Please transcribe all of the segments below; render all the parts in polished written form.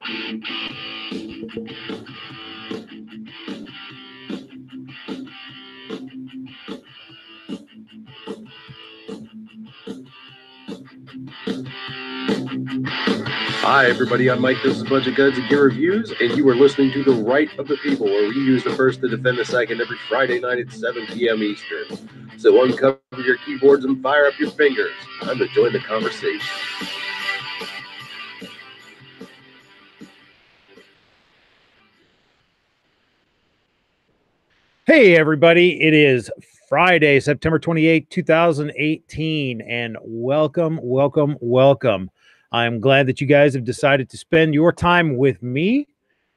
Hi, everybody. I'm Mike. This is a bunch of Guns and Gear Reviews, and you are listening to The Right of the People, where we use the first to defend the second every Friday night at 7 p.m. Eastern. So uncover your keyboards and fire up your fingers. Time to join the conversation. Hey, everybody. It is Friday, September 28, 2018, and welcome. I'm glad that you guys have decided to spend your time with me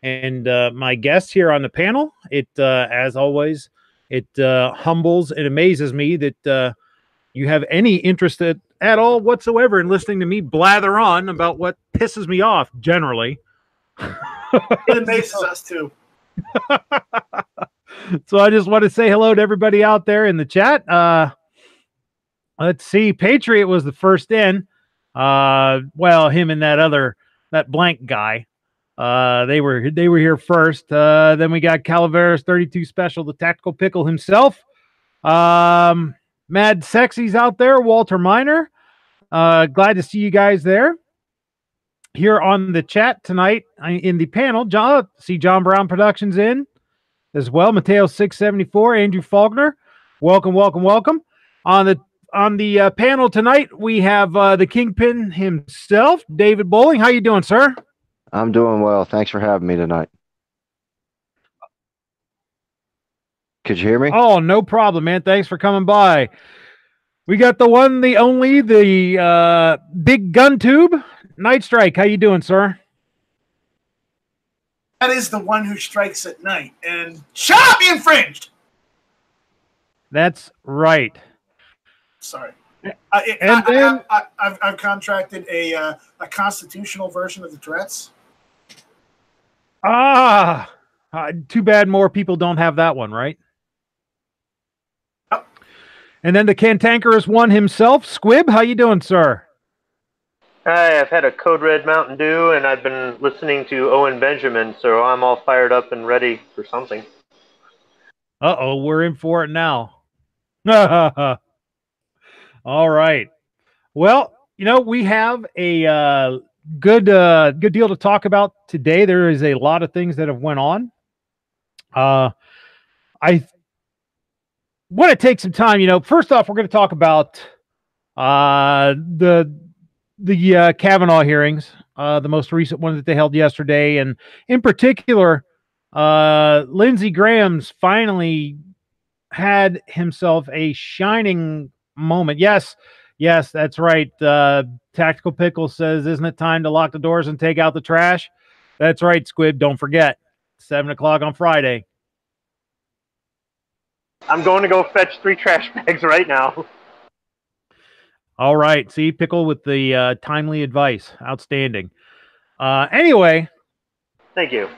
and my guests here on the panel. As always, it humbles and amazes me that you have any interest at all whatsoever in listening to me blather on about what pisses me off generally. It amazes us too. So I just want to say hello to everybody out there in the chat. Let's see. Patriot was the first in. Well, him and that blank guy. They were here first. Then we got Calaveras 32 Special, the Tactical Pickle himself. Mad Sexy's out there. Walter Miner. Glad to see you guys there. Here on the chat tonight in the panel. John Brown Productions in as well. Mateo 674, Andrew Faulkner. Welcome. On the panel tonight, we have the Kingpin himself, David Bowling. How you doing, sir? I'm doing well. Thanks for having me tonight. Could you hear me? Oh, no problem, man. Thanks for coming by. We got the one, the only, the Big Gun Tube, Night Strike. How you doing, sir? That is the one who strikes at night and shut up, you infringed. That's right. Sorry. I've contracted a constitutional version of the Tourette's. Too bad more people don't have that one, right? Yep. And then the cantankerous one himself, Squib. How you doing, sir? Hi, I've had a Code Red Mountain Dew, and I've been listening to Owen Benjamin, so I'm all fired up and ready for something. Uh-oh, we're in for it now. All right. Well, we have a good deal to talk about today. There is a lot of things that have went on. I want to take some time. First off, we're going to talk about the Kavanaugh hearings, the most recent one that they held yesterday, and in particular, Lindsey Graham's finally had himself a shining moment. Yes, that's right. Tactical Pickle says, "Isn't it time to lock the doors and take out the trash?" That's right, Squib. Don't forget, 7 o'clock on Friday. I'm going to go fetch 3 trash bags right now. All right. See, Pickle with the timely advice. Outstanding. Anyway. Thank you.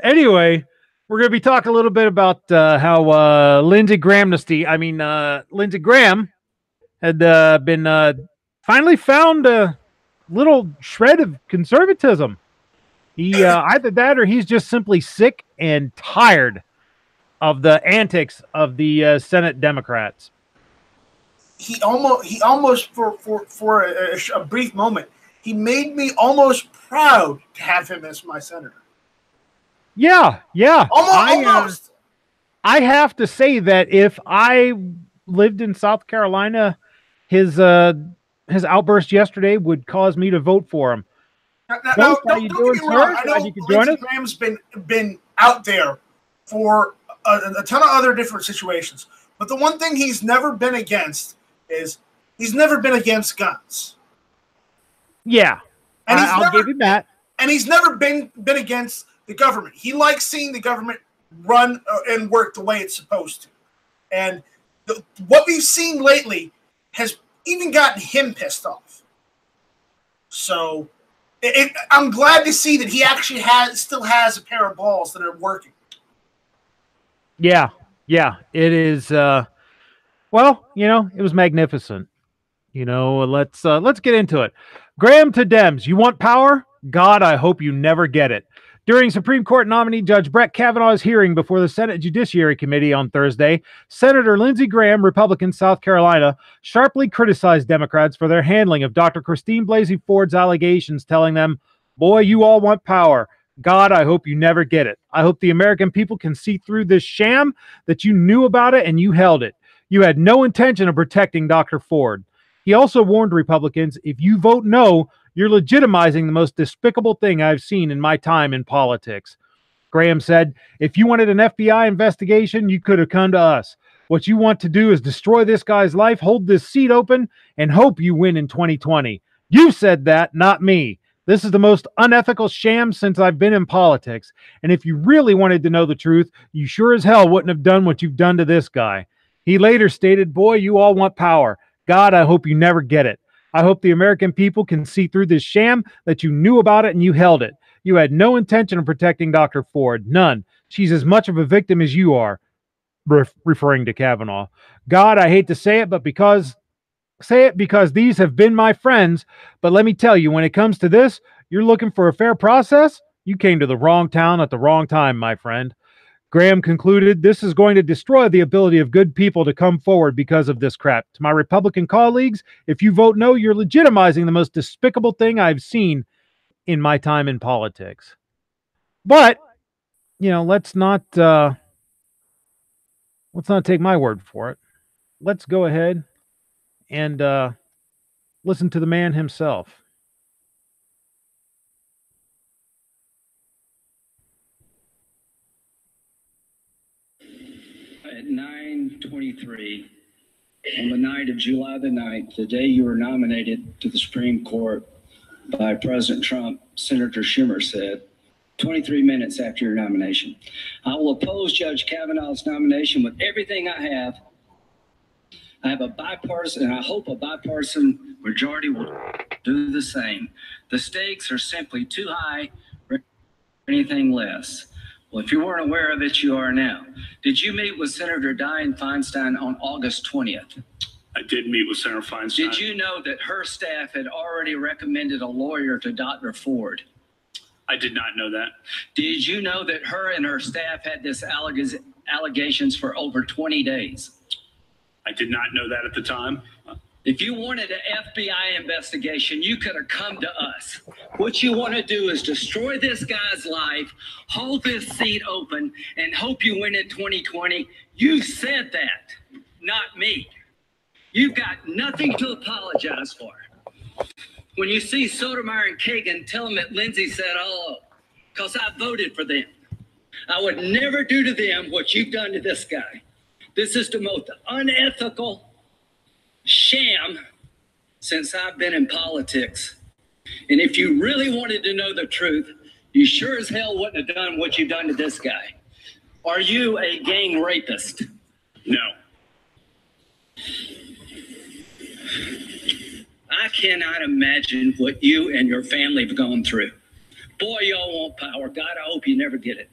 Anyway, we're going to be talking a little bit about how Lindsey Graham had been finally found a little shred of conservatism. He either that or he's just simply sick and tired of the antics of the Senate Democrats. He almost for a brief moment, he made me almost proud to have him as my senator. Yeah. Almost. I have to say that if I lived in South Carolina, his outburst yesterday would cause me to vote for him. Now, don't get me wrong. I know Lindsey Graham's been out there for a ton of other different situations, but the one thing he's never been against is he's never been against guns. Yeah, and I'll give him that. And he's never been against the government. He likes seeing the government run and work the way it's supposed to. And what we've seen lately has even gotten him pissed off. So I'm glad to see that he actually still has a pair of balls that are working. Yeah, it is. Well, it was magnificent. Let's get into it. Graham to Dems. You want power? God, I hope you never get it. During Supreme Court nominee Judge Brett Kavanaugh's hearing before the Senate Judiciary Committee on Thursday, Senator Lindsey Graham, Republican, South Carolina, sharply criticized Democrats for their handling of Dr. Christine Blasey Ford's allegations, telling them, "Boy, you all want power. God, I hope you never get it. I hope the American people can see through this sham, that you knew about it and you held it. You had no intention of protecting Dr. Ford." He also warned Republicans, if you vote no, you're legitimizing the most despicable thing I've seen in my time in politics. Graham said, if you wanted an FBI investigation, you could have come to us. What you want to do is destroy this guy's life, hold this seat open, and hope you win in 2020. You said that, not me. This is the most unethical sham since I've been in politics. And if you really wanted to know the truth, you sure as hell wouldn't have done what you've done to this guy. He later stated, boy, you all want power. God, I hope you never get it. I hope the American people can see through this sham, that you knew about it and you held it. You had no intention of protecting Dr. Ford. None. She's as much of a victim as you are, referring to Kavanaugh. God, I hate to say it, because these have been my friends. But let me tell you, when it comes to this, you're looking for a fair process? You came to the wrong town at the wrong time, my friend. Graham concluded, this is going to destroy the ability of good people to come forward because of this crap. To my Republican colleagues, if you vote no, you're legitimizing the most despicable thing I've seen in my time in politics. But, you know, let's not take my word for it. Let's go ahead and listen to the man himself. At 9:23 on the night of July the 9th, the day you were nominated to the Supreme Court by President Trump, Senator Schumer said, 23 minutes after your nomination, I will oppose Judge Kavanaugh's nomination with everything I have. I have a bipartisan, and I hope a bipartisan majority will do the same. The stakes are simply too high for anything less. Well, if you weren't aware of it, you are now. Did you meet with Senator Dianne Feinstein on August 20th? I did meet with Senator Feinstein. Did you know that her staff had already recommended a lawyer to Dr. Ford? I did not know that. Did you know that her and her staff had this allegations for over 20 days? I did not know that at the time. If you wanted an FBI investigation, you could have come to us. What you want to do is destroy this guy's life, hold this seat open, and hope you win in 2020. You said that, not me. You've got nothing to apologize for. When you see Sotomayor and Kagan, tell them that Lindsey said hello, because I voted for them. I would never do to them what you've done to this guy. This is the most unethical sham since I've been in politics. And if you really wanted to know the truth, you sure as hell wouldn't have done what you've done to this guy. Are you a gang rapist? No. I cannot imagine what you and your family have gone through. Boy, y'all want power. God, I hope you never get it.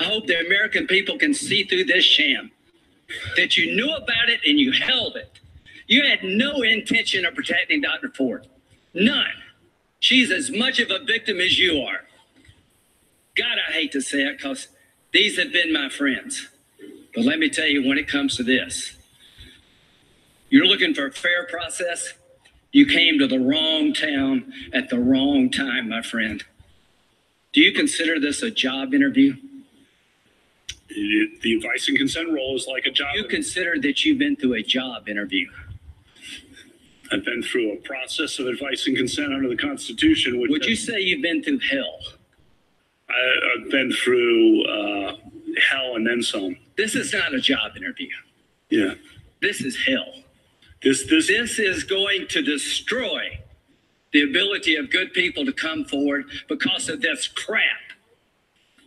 I hope the American people can see through this sham, that you knew about it and you held it. You had no intention of protecting Dr. Ford. None. She's as much of a victim as you are. God, I hate to say it, because these have been my friends. But let me tell you, when it comes to this, you're looking for a fair process. You came to the wrong town at the wrong time, my friend. Do you consider this a job interview? The advice and consent role is like a job. You consider that you've been through a job interview? I've been through a process of advice and consent under the Constitution. Would you say you've been through hell? I've been through hell and then some. This is not a job interview. Yeah. This is hell. This is going to destroy the ability of good people to come forward because of this crap.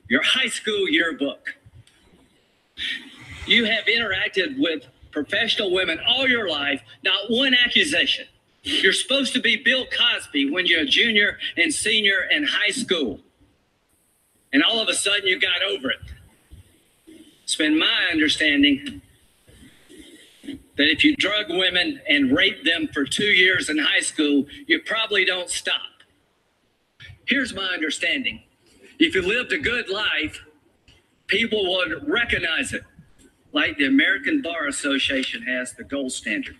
Your high school yearbook. You have interacted with professional women all your life, not one accusation. You're supposed to be Bill Cosby when you're a junior and senior in high school. And all of a sudden you got over it. It's been my understanding that if you drug women and rape them for 2 years in high school, you probably don't stop. Here's my understanding. If you lived a good life, people would recognize it, like the American Bar Association has the gold standard.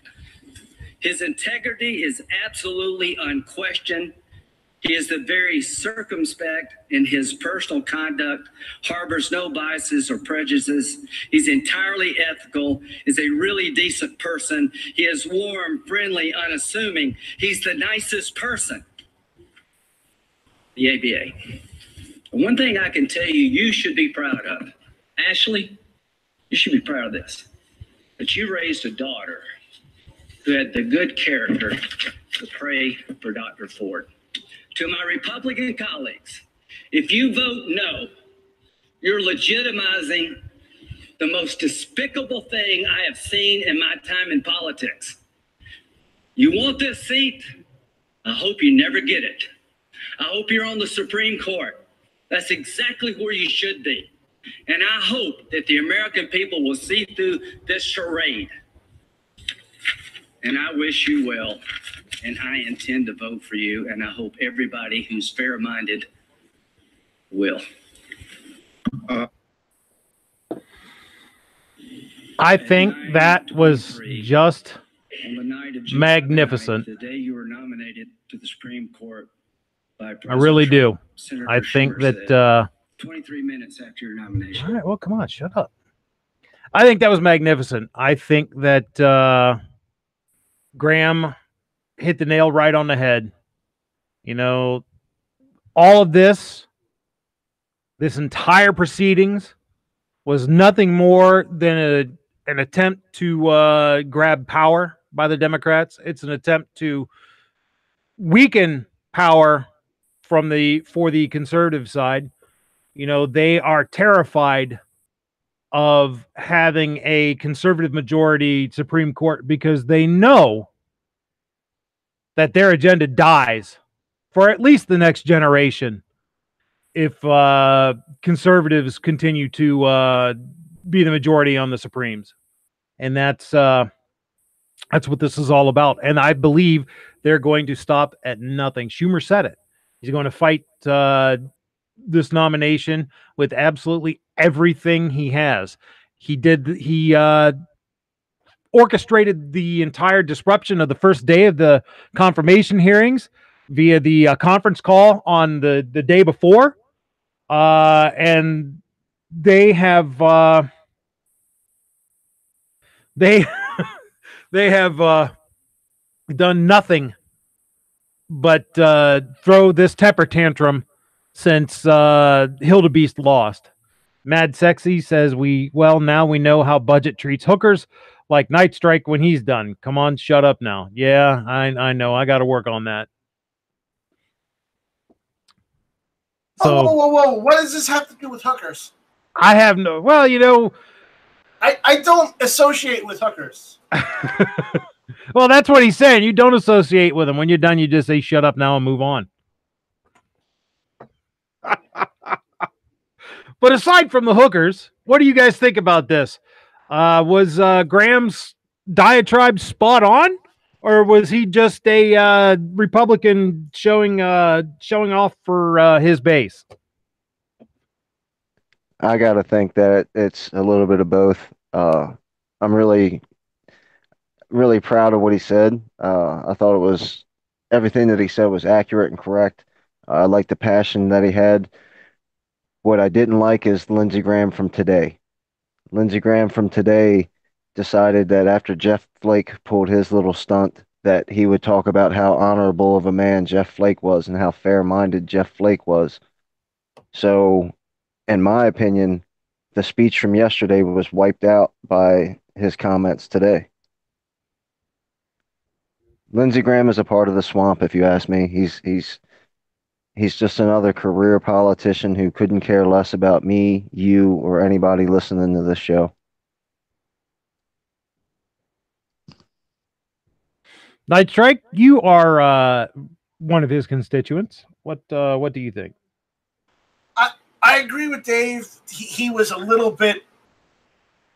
His integrity is absolutely unquestioned. He is the very circumspect in his personal conduct, harbors no biases or prejudices. He's entirely ethical, is a really decent person. He is warm, friendly, unassuming. He's the nicest person. The ABA. One thing I can tell you, you should be proud of. Ashley, you should be proud of this. That you raised a daughter who had the good character to pray for Dr. Ford. To my Republican colleagues, if you vote no, you're legitimizing the most despicable thing I have seen in my time in politics. You want this seat? I hope you never get it. I hope you're on the Supreme Court. That's exactly where you should be. And I hope that the American people will see through this charade. And I wish you well. And I intend to vote for you, and I hope everybody who's fair-minded will. I think that was just On the night of magnificent. The day you were nominated to the Supreme Court by I really do. Trump, Senator I think Schumer that 23 minutes after your nomination. all right, well, come on, shut up. I think that was magnificent. I think that Graham hit the nail right on the head. You know, all of this entire proceedings was nothing more than an attempt to grab power by the Democrats. It's an attempt to weaken power for the conservative side. You know, they are terrified of having a conservative majority Supreme Court because they know that their agenda dies for at least the next generation if conservatives continue to be the majority on the Supremes. And that's what this is all about. And I believe they're going to stop at nothing. Schumer said it. He's going to fight this nomination with absolutely everything he has. He orchestrated the entire disruption of the first day of the confirmation hearings via the conference call on the day before. And they have they have done nothing but throw this temper tantrum since Hildebeest lost. Mad Sexy says now we know how budget treats hookers like Night Strike when he's done. Come on, shut up now. Yeah, I know. I got to work on that. So, whoa. What does this have to do with hookers? I have no... Well, you know... I don't associate with hookers. Well, that's what he's saying. You don't associate with them. When you're done, you just say, shut up now and move on. But aside from the hookers, what do you guys think about this? Was Graham's diatribe spot on, or was he just a Republican showing off for his base? I got to think that it's a little bit of both. I'm really proud of what he said. I thought everything that he said was accurate and correct. I like the passion that he had. What I didn't like is Lindsey Graham from today. Lindsey Graham from today decided that after Jeff Flake pulled his little stunt, that he would talk about how honorable of a man Jeff Flake was and how fair-minded Jeff Flake was. So, in my opinion, the speech from yesterday was wiped out by his comments today. Lindsey Graham is a part of the swamp, if you ask me. He's just another career politician who couldn't care less about me, you, or anybody listening to this show. Night Strike, you are one of his constituents. What do you think? I agree with Dave. He was a little bit.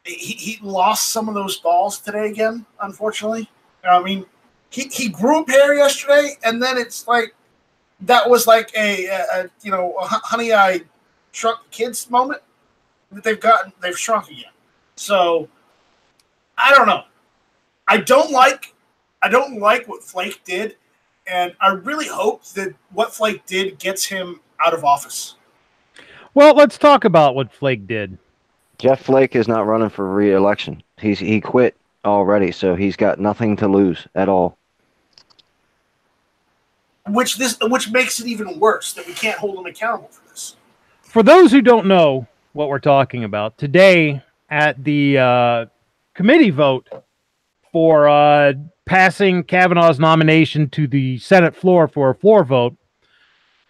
He lost some of those balls today again, unfortunately. I mean, he grew a pair yesterday, and then it's like, that was like a Honey, I Shrunk the Kids moment that they've shrunk again. So I don't know. I don't like what Flake did, and I really hope that what Flake did gets him out of office. Well, let's talk about what Flake did. Jeff Flake is not running for re-election. He quit already, so he's got nothing to lose at all. Which makes it even worse that we can't hold him accountable for this. For those who don't know what we're talking about, today at the committee vote for passing Kavanaugh's nomination to the Senate floor for a floor vote,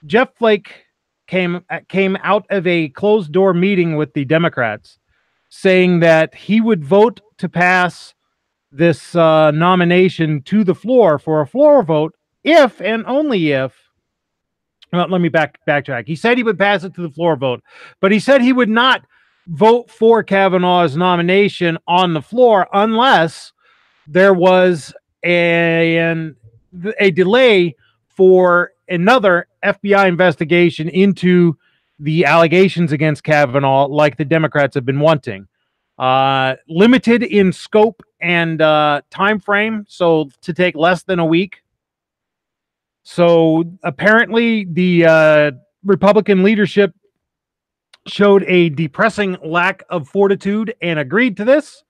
Jeff Flake came out of a closed-door meeting with the Democrats saying that he would vote to pass this nomination to the floor for a floor vote if and only if, well, let me backtrack. He said he would pass it to the floor vote, but he said he would not vote for Kavanaugh's nomination on the floor unless there was a delay for another FBI investigation into the allegations against Kavanaugh, like the Democrats have been wanting. Limited in scope and time frame, so to take less than a week. So apparently the Republican leadership showed a depressing lack of fortitude and agreed to this.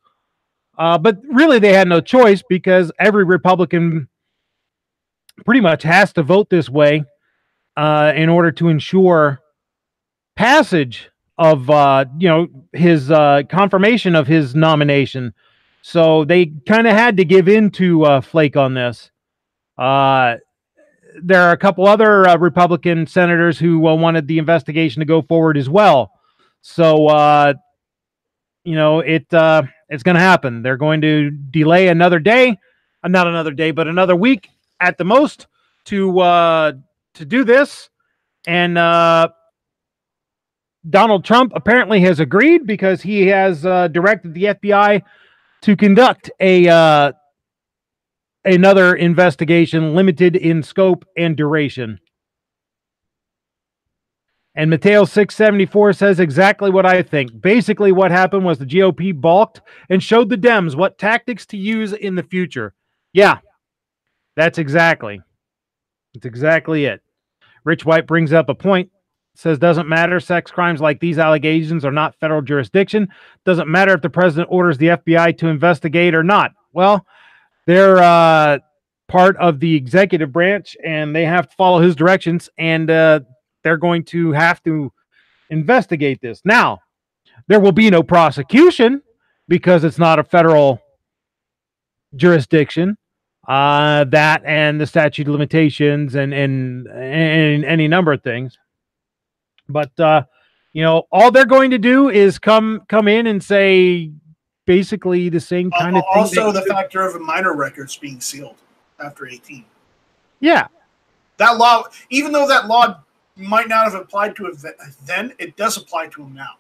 But really they had no choice because every Republican pretty much has to vote this way in order to ensure passage of his confirmation of his nomination. So they kind of had to give in to Flake on this. There are a couple other Republican senators who wanted the investigation to go forward as well. So it's going to happen. They're going to delay another day, not another day, but another week at the most to do this. And Donald Trump apparently has agreed because he has directed the FBI to conduct another investigation limited in scope and duration. And Mateo 674 says exactly what I think. Basically what happened was the GOP balked and showed the Dems what tactics to use in the future. Yeah, that's exactly it. Rich White brings up a point. Says doesn't matter. Sex crimes like these allegations are not federal jurisdiction. Doesn't matter if the president orders the FBI to investigate or not. Well, they're part of the executive branch and they have to follow his directions, and they're going to have to investigate this. Now, there will be no prosecution because it's not a federal jurisdiction. That and the statute of limitations and any number of things. But all they're going to do is come in and say basically the same kind of thing. Also, the factor of minor records being sealed after 18. Yeah, that law, even though that law might not have applied to it then, it does apply to them now.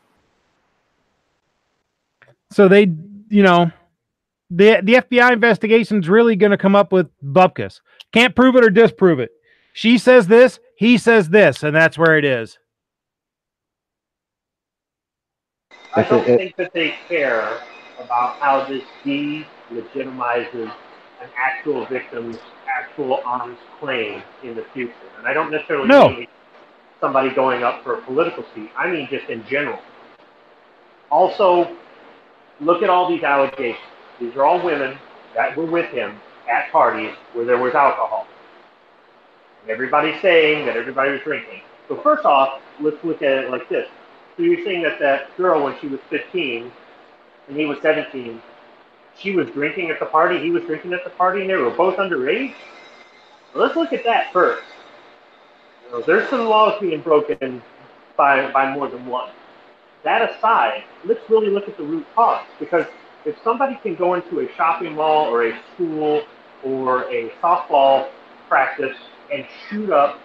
So they, the FBI investigation is really going to come up with bupkis. Can't prove it or disprove it. She says this, he says this, and that's where it is. I don't think that they care about how this delegitimizes an actual victim's actual honest claim in the future. And I don't necessarily mean somebody going up for a political seat. I mean just in general. Also, look at all these allegations. These are all women that were with him at parties where there was alcohol. And everybody's saying that everybody was drinking. So first off, let's look at it like this. So you're saying that girl, when she was 15 and he was 17, she was drinking at the party, he was drinking at the party, and they were both underage? Well, let's look at that first. There's some laws being broken by more than one. That aside, let's really look at the root cause. Because if somebody can go into a shopping mall or a school or a softball practice and shoot up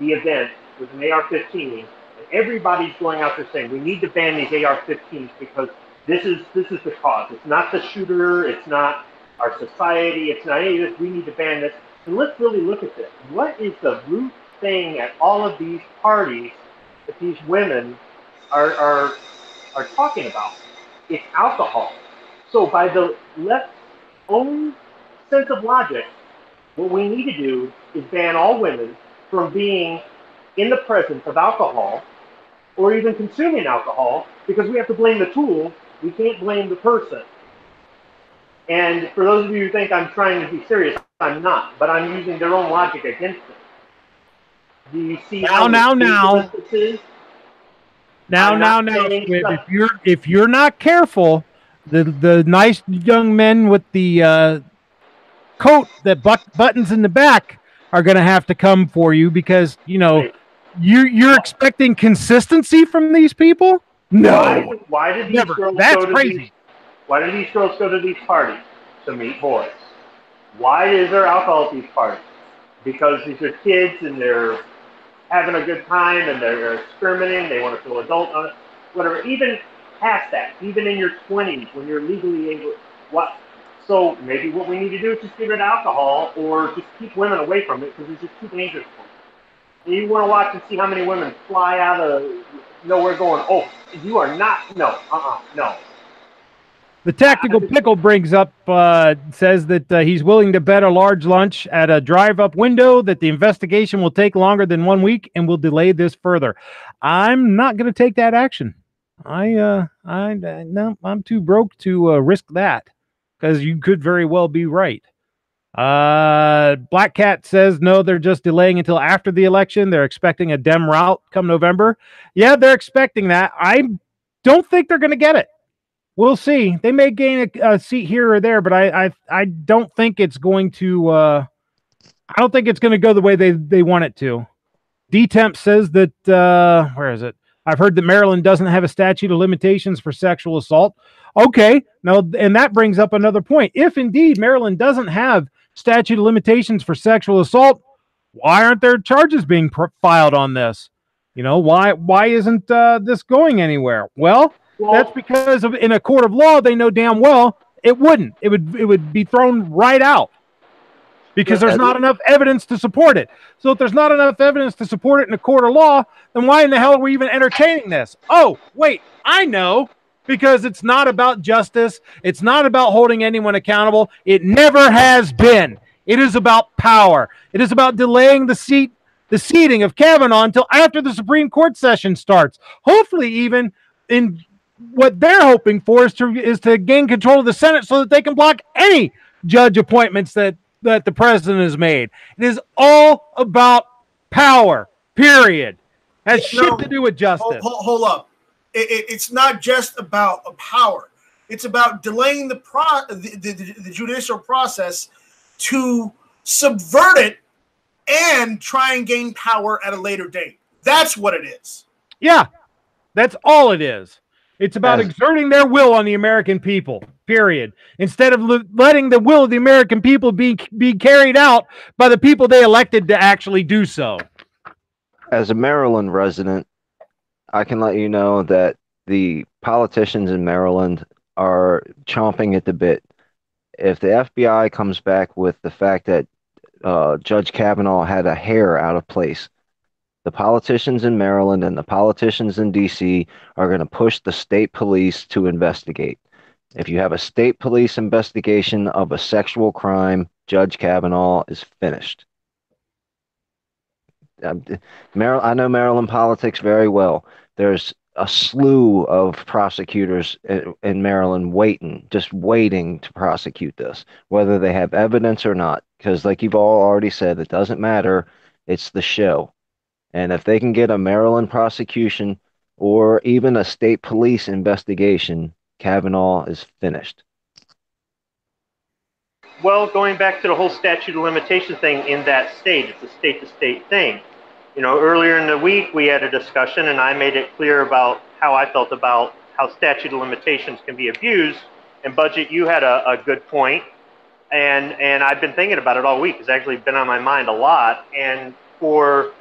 the event with an AR-15, and everybody's going out there saying we need to ban these AR-15s because this is the cause. It's not the shooter. It's not our society. It's not any of this. We need to ban this. And let's really look at this. What is the root thing at all of these parties that these women are talking about. It's alcohol. So by the left's own sense of logic, what we need to do is ban all women from being in the presence of alcohol or even consuming alcohol, because we have to blame the tool. We can't blame the person. And for those of you who think I'm trying to be serious, I'm not. But I'm using their own logic against them. Do you see how ridiculous this is? Now, if you're not careful, the nice young men with the coat that buttons in the back are going to have to come for you, because you're expecting consistency from these people. No, why did these girls That's go to crazy. These, why do these girls go to these parties to meet boys? Why is there alcohol at these parties? Because these are kids and they're having a good time and they're experimenting. They want to feel adult on it, whatever. Even past that, even in your 20s when you're legally able. What? So maybe what we need to do is just get rid of alcohol, or just keep women away from it, because it's just too dangerous for them. You want to watch and see how many women fly out of nowhere going, oh, you are not, no. The Tactical Pickle brings up, says that he's willing to bet a large lunch at a drive-up window that the investigation will take longer than 1 week and will delay this further. I'm not going to take that action. No, I'm too broke to risk that, because you could very well be right. Black Cat says no, they're just delaying until after the election. They're expecting a Dem rout come November. Yeah, they're expecting that. I don't think they're going to get it. We'll see. They may gain a seat here or there, but I don't think it's going to. I don't think it's going to go the way they want it to. D-Temp says that where is it? I've heard that Maryland doesn't have a statute of limitations for sexual assault. Okay, now, and that brings up another point. If indeed Maryland doesn't have statute of limitations for sexual assault, why aren't there charges being filed on this? Why isn't this going anywhere? Well, that's because in a court of law, they know damn well it wouldn't. It would be thrown right out, because there's not enough evidence to support it. So if there's not enough evidence to support it in a court of law, then why in the hell are we even entertaining this? Oh, wait, I know. Because it's not about justice. It's not about holding anyone accountable. It never has been. It is about power. It is about delaying the seating of Kavanaugh until after the Supreme Court session starts. Hopefully, even in what they're hoping for is to gain control of the Senate so that they can block any judge appointments that the president has made. It is all about power, period. Has shit to do with justice. Hold up. It's not just about power. It's about delaying the judicial process to subvert it and try and gain power at a later date. That's what it is. Yeah, that's all it is. It's about exerting their will on the American people, period. Instead of letting the will of the American people be carried out by the people they elected to actually do so. As a Maryland resident, I can let you know that the politicians in Maryland are chomping at the bit. If the FBI comes back with the fact that Judge Kavanaugh had a hair out of place, the politicians in Maryland and the politicians in D.C. are going to push the state police to investigate. If you have a state police investigation of a sexual crime, Judge Kavanaugh is finished. I know Maryland politics very well. There's a slew of prosecutors in Maryland just waiting to prosecute this, whether they have evidence or not. Because like you've all already said, it doesn't matter. It's the show. And if they can get a Maryland prosecution or even a state police investigation, Kavanaugh is finished. Well, going back to the whole statute of limitations thing in that state, it's a state-to-state thing. Earlier in the week, we had a discussion, and I made it clear about how I felt about how statute of limitations can be abused. And Budget, you had a good point, and I've been thinking about it all week. It's actually been on my mind a lot. And for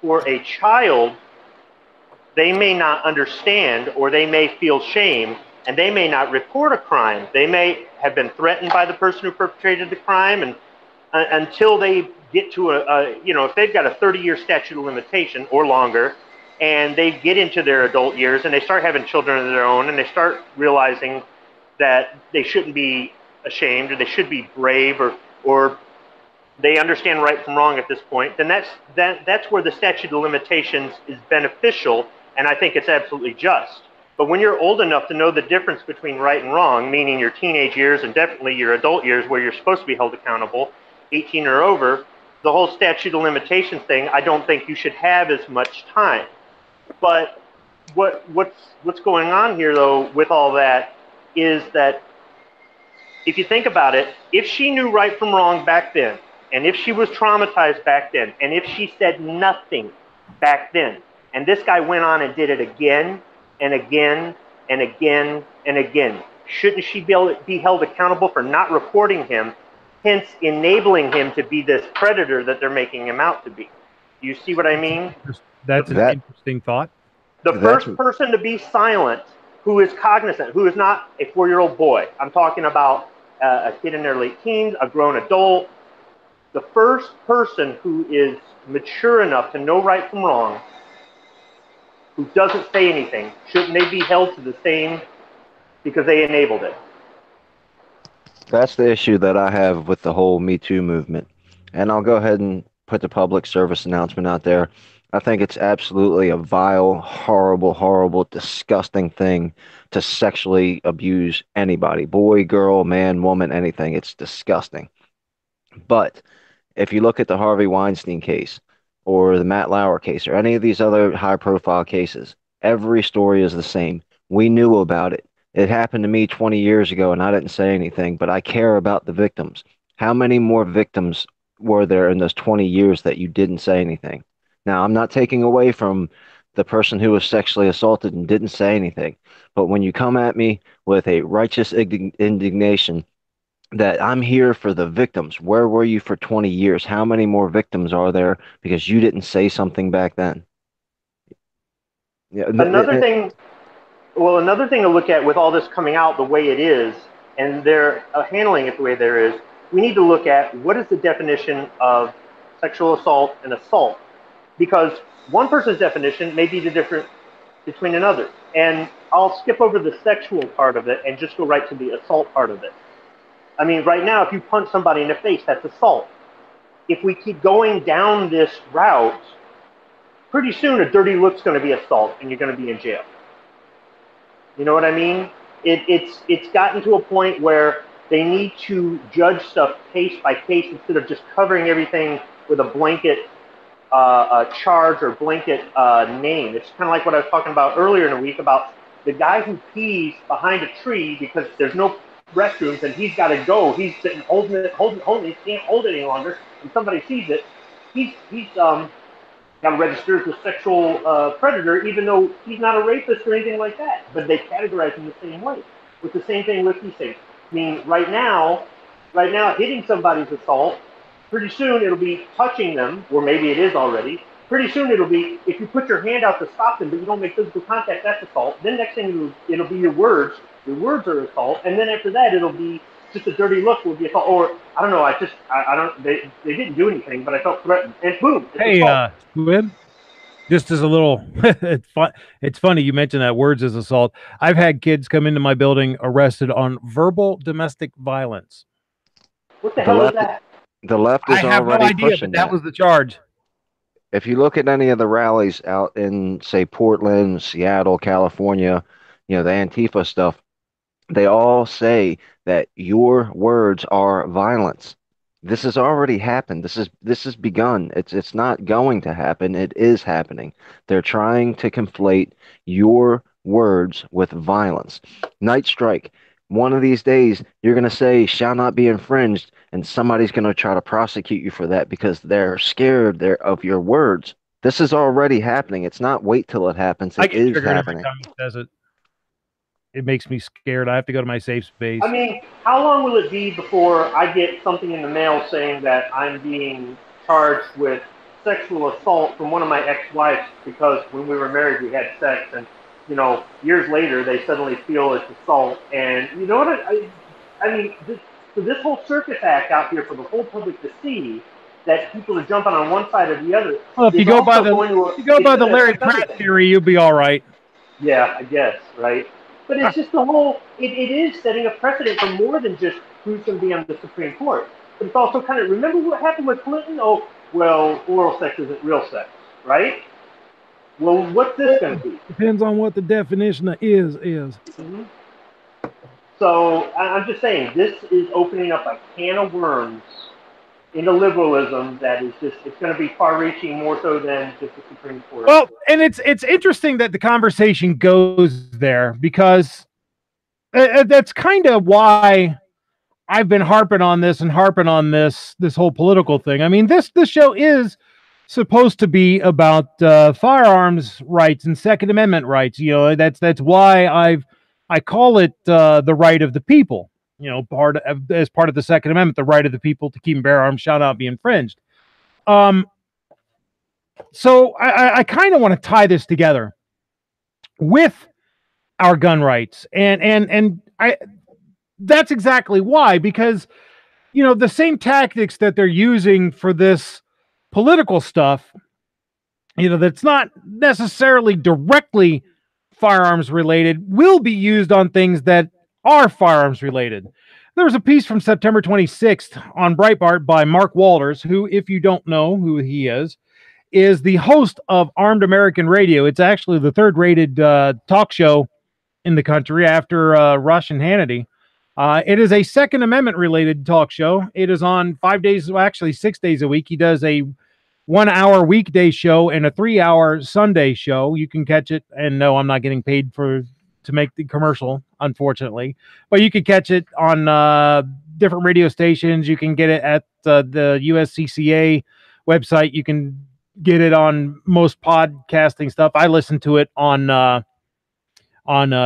a child, they may not understand, or they may feel shame, and they may not report a crime. They may have been threatened by the person who perpetrated the crime, and until they get to if they've got a 30-year statute of limitation or longer, and they get into their adult years and they start having children of their own, and they start realizing that they shouldn't be ashamed, or they should be brave, or they understand right from wrong at this point, then that's where the statute of limitations is beneficial, and I think it's absolutely just. But when you're old enough to know the difference between right and wrong, meaning your teenage years and definitely your adult years where you're supposed to be held accountable, 18 or over, the whole statute of limitations thing, I don't think you should have as much time. But what's going on here, though, with all that is that if you think about it, if she knew right from wrong back then, and if she was traumatized back then, and if she said nothing back then, and this guy went on and did it again and again and again and again, shouldn't she be held accountable for not reporting him, hence enabling him to be this predator that they're making him out to be? You see what I mean? That's an interesting thought. The first person to be silent, who is cognizant, who is not a 4-year-old boy. I'm talking about a kid in their late teens, a grown adult. The first person who is mature enough to know right from wrong, who doesn't say anything, shouldn't they be held to the same because they enabled it? That's the issue that I have with the whole Me Too movement. And I'll go ahead and put the public service announcement out there. I think it's absolutely a vile, horrible, horrible, disgusting thing to sexually abuse anybody, boy, girl, man, woman, anything. It's disgusting. But if you look at the Harvey Weinstein case or the Matt Lauer case or any of these other high-profile cases, every story is the same. We knew about it. It happened to me 20 years ago, and I didn't say anything, but I care about the victims. How many more victims were there in those 20 years that you didn't say anything? Now, I'm not taking away from the person who was sexually assaulted and didn't say anything, but when you come at me with a righteous indignation that I'm here for the victims, where were you for 20 years? How many more victims are there because you didn't say something back then? Yeah, another thing to look at with all this coming out the way it is, and they're handling it the way there is, we need to look at what is the definition of sexual assault and assault. Because one person's definition may be the different between another. And I'll skip over the sexual part of it and just go right to the assault part of it. I mean, right now, if you punch somebody in the face, that's assault. If we keep going down this route, pretty soon a dirty look's going to be assault and you're going to be in jail. You know what I mean? It's gotten to a point where they need to judge stuff case by case instead of just covering everything with a blanket charge or blanket name. It's kind of like what I was talking about earlier in the week about the guy who pees behind a tree because there's no restrooms and he's got to go. He's sitting holding it. He can't hold it any longer, and somebody sees it. He's got to register as a sexual predator, even though he's not a rapist or anything like that. But they categorize him the same way. With the same thing with these things. I mean, right now, hitting somebody's assault. Pretty soon it'll be touching them, or maybe it is already. Pretty soon it'll be, if you put your hand out to stop them, but you don't make physical contact, that's assault. Then next thing it'll be your words. Your words are assault. And then after that, it'll be just a dirty look will be assault. Or, I don't know, I don't, they didn't do anything, but I felt threatened. And boom. Hey, Squib, just as a little, it's funny you mentioned that words is assault. I've had kids come into my building arrested on verbal domestic violence. What the hell is that? The left is I have already no idea, pushing but that was the charge. If you look at any of the rallies out in, say, Portland, Seattle, California, the Antifa stuff, they all say that your words are violence. This has already happened. This has begun. It's not going to happen. It is happening. They're trying to conflate your words with violence. Night strike. One of these days, you're going to say, shall not be infringed, and somebody's going to try to prosecute you for that because they're scared of your words. This is already happening. It's not wait till it happens. It is happening. Every time he says it. It makes me scared. I have to go to my safe space. I mean, how long will it be before I get something in the mail saying that I'm being charged with sexual assault from one of my ex-wives because when we were married we had sex, and years later they suddenly feel it's assault? And you know what I mean, this whole circus act out here for the whole public to see that people are jumping on one side or the other. Well, if you go by the Larry Pratt theory, you'll be all right. Yeah, I guess, right? But it's just the whole, it is setting a precedent for more than just who's going to be on the Supreme Court. But it's also kind of, remember what happened with Clinton? Oh, well, oral sex isn't real sex, right? Well, what's this going to be? Depends on what the definition of is. Mm-hmm. So I'm just saying, this is opening up a can of worms into liberalism that is just, it's going to be far-reaching more so than just the Supreme Court. Well, and it's interesting that the conversation goes there, because that's kind of why I've been harping on this whole political thing. I mean, this show is supposed to be about firearms rights and Second Amendment rights. You know, that's why I call it the right of the people. You know, as part of the Second Amendment, the right of the people to keep and bear arms shall not be infringed. So I kind of want to tie this together with our gun rights, and that's exactly why, because, you know, the same tactics that they're using for this political stuff, you know, that's not necessarily directly firearms related, will be used on things that are firearms related. There was a piece from September 26th on Breitbart by Mark Walters, who, if you don't know who he is the host of Armed American Radio. It's actually the third-rated talk show in the country after Rush and Hannity. It is a Second Amendment-related talk show. It is on 5 days, well, actually 6 days a week. He does a 1 hour weekday show and a 3 hour Sunday show. You can catch it, and no, I'm not getting paid to make the commercial, unfortunately, but you can catch it on different radio stations. You can get it at the USCCA website. You can get it on most podcasting stuff. I listen to it on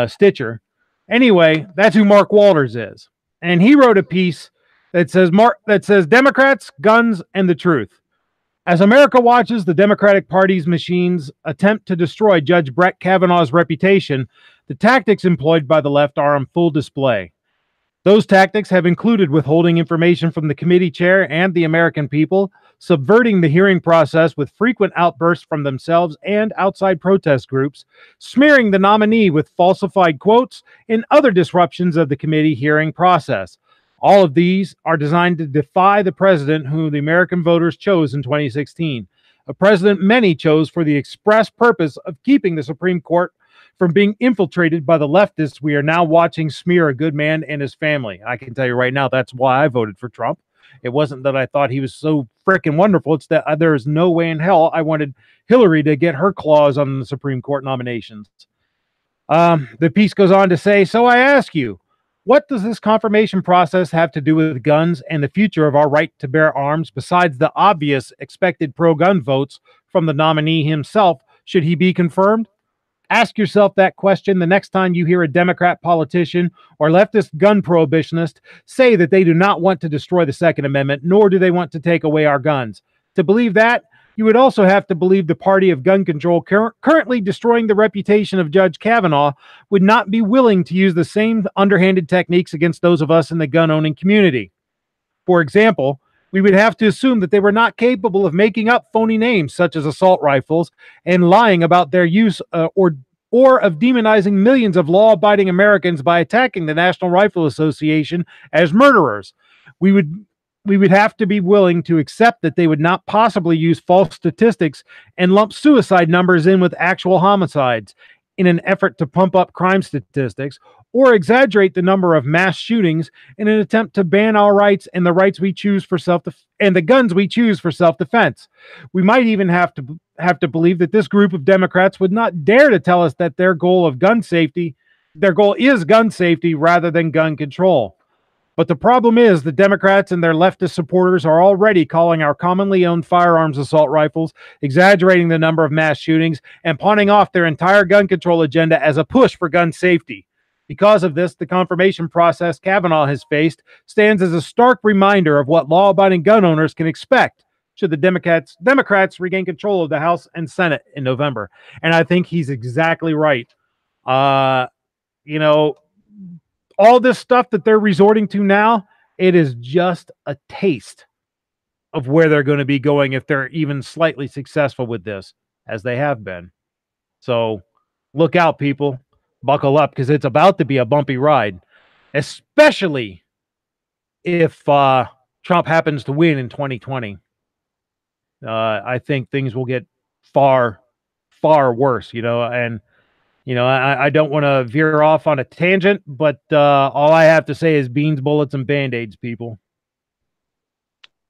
Stitcher. Anyway, that's who Mark Walters is, and he wrote a piece that says Democrats, guns, and the truth. As America watches the Democratic Party's machines attempt to destroy Judge Brett Kavanaugh's reputation, the tactics employed by the left are on full display. Those tactics have included withholding information from the committee chair and the American people, subverting the hearing process with frequent outbursts from themselves and outside protest groups, smearing the nominee with falsified quotes, and other disruptions of the committee hearing process. All of these are designed to defy the president who the American voters chose in 2016, a president many chose for the express purpose of keeping the Supreme Court from being infiltrated by the leftists we are now watching smear a good man and his family. I can tell you right now, that's why I voted for Trump. It wasn't that I thought he was so freaking wonderful. It's that there is no way in hell I wanted Hillary to get her claws on the Supreme Court nominations. The piece goes on to say, so I ask you, what does this confirmation process have to do with guns and the future of our right to bear arms, besides the obvious expected pro-gun votes from the nominee himself, should he be confirmed? Ask yourself that question the next time you hear a Democrat politician or leftist gun prohibitionist say that they do not want to destroy the Second Amendment, nor do they want to take away our guns. To believe that, you would also have to believe the party of gun control currently destroying the reputation of Judge Kavanaugh would not be willing to use the same underhanded techniques against those of us in the gun-owning community. For example, we would have to assume that they were not capable of making up phony names such as assault rifles and lying about their use or of demonizing millions of law-abiding Americans by attacking the National Rifle Association as murderers. We would have to be willing to accept that they would not possibly use false statistics and lump suicide numbers in with actual homicides in an effort to pump up crime statistics, or exaggerate the number of mass shootings in an attempt to ban our rights and the rights we choose for and the guns we choose for self-defense. We might even have to believe that this group of Democrats would not dare to tell us that their goal is gun safety rather than gun control. But the problem is the Democrats and their leftist supporters are already calling our commonly owned firearms assault rifles, exaggerating the number of mass shootings, and pawning off their entire gun control agenda as a push for gun safety. Because of this, the confirmation process Kavanaugh has faced stands as a stark reminder of what law-abiding gun owners can expect should the Democrats regain control of the House and Senate in November. And I think he's exactly right. You know, all this stuff that they're resorting to now, it is just a taste of where they're going to be going if they're even slightly successful with this, as they have been. So look out, people. Buckle up, because it's about to be a bumpy ride, especially if Trump happens to win in 2020. I think things will get far, far worse, and I don't want to veer off on a tangent, but all I have to say is beans, bullets, and Band-Aids, people.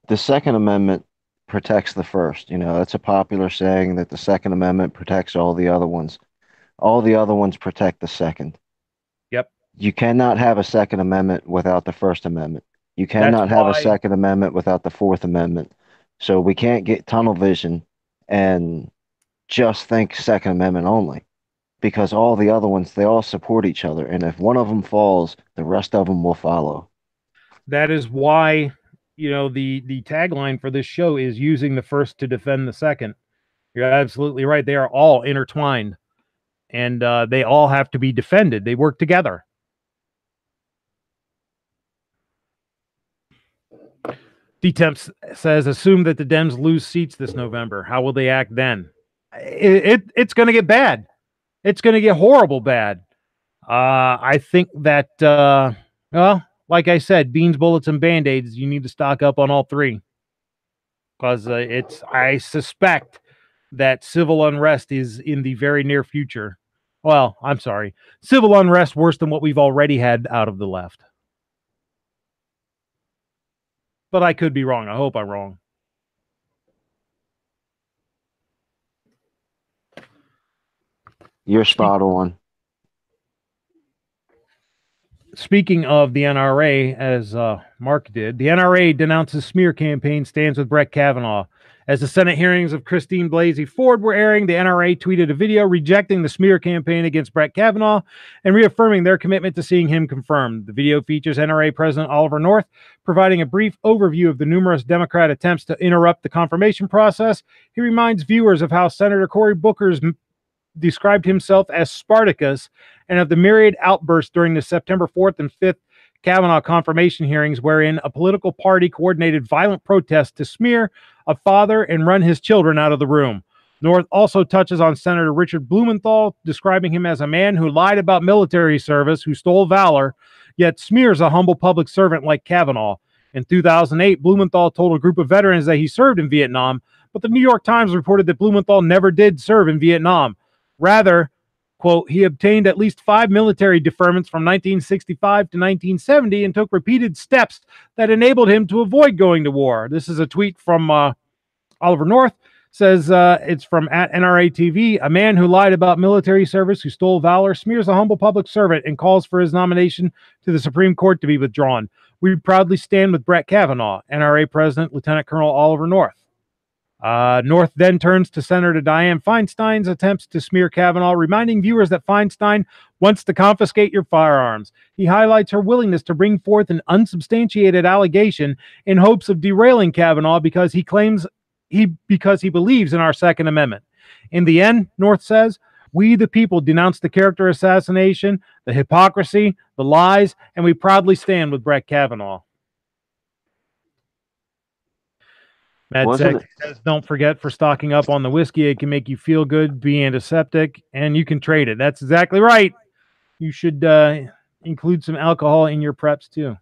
The Second Amendment protects the First. That's a popular saying, that the Second Amendment protects all the other ones. All the other ones protect the Second. Yep. You cannot have a Second Amendment without the First Amendment. You cannot have a Second Amendment without the Fourth Amendment. So we can't get tunnel vision and just think Second Amendment only, because all the other ones, they all support each other. And if one of them falls, the rest of them will follow. That is why, the tagline for this show is using the first to defend the second. You're absolutely right. They are all intertwined, and they all have to be defended. They work together. D-Temps says, assume that the Dems lose seats this November. How will they act then? It's going to get bad. It's going to get horrible bad. I think that, like I said, beans, bullets, and Band-Aids, you need to stock up on all three. Because I suspect that civil unrest is in the very near future. Well, I'm sorry. Civil unrest worse than what we've already had out of the left. But I could be wrong. I hope I'm wrong. You're spot on. Speaking of the NRA, as Mark did, the NRA denounces smear campaign, stands with Brett Kavanaugh. As the Senate hearings of Christine Blasey Ford were airing, the NRA tweeted a video rejecting the smear campaign against Brett Kavanaugh and reaffirming their commitment to seeing him confirmed. The video features NRA President Oliver North providing a brief overview of the numerous Democrat attempts to interrupt the confirmation process. He reminds viewers of how Senator Cory Booker's described himself as Spartacus, and of the myriad outbursts during the September 4th and 5th Kavanaugh confirmation hearings, wherein a political party coordinated violent protests to smear a father and run his children out of the room. North also touches on Senator Richard Blumenthal, describing him as a man who lied about military service, who stole valor, yet smears a humble public servant like Kavanaugh. In 2008, Blumenthal told a group of veterans that he served in Vietnam, but the New York Times reported that Blumenthal never did serve in Vietnam. Rather, quote, he obtained at least 5 military deferments from 1965 to 1970 and took repeated steps that enabled him to avoid going to war. This is a tweet from Oliver North. Says it's from @NRA TV. A man who lied about military service, who stole valor, smears a humble public servant, and calls for his nomination to the Supreme Court to be withdrawn. We proudly stand with Brett Kavanaugh, NRA President Lieutenant Colonel Oliver North. North then turns to Senator Dianne Feinstein's attempts to smear Kavanaugh, reminding viewers that Feinstein wants to confiscate your firearms. He highlights her willingness to bring forth an unsubstantiated allegation in hopes of derailing Kavanaugh because he believes in our Second Amendment. In the end, North says, we the people denounce the character assassination, the hypocrisy, the lies, and we proudly stand with Brett Kavanaugh. Matt Sex says, don't forget, for stocking up on the whiskey, it can make you feel good, be antiseptic, and you can trade it. That's exactly right. You should include some alcohol in your preps, too.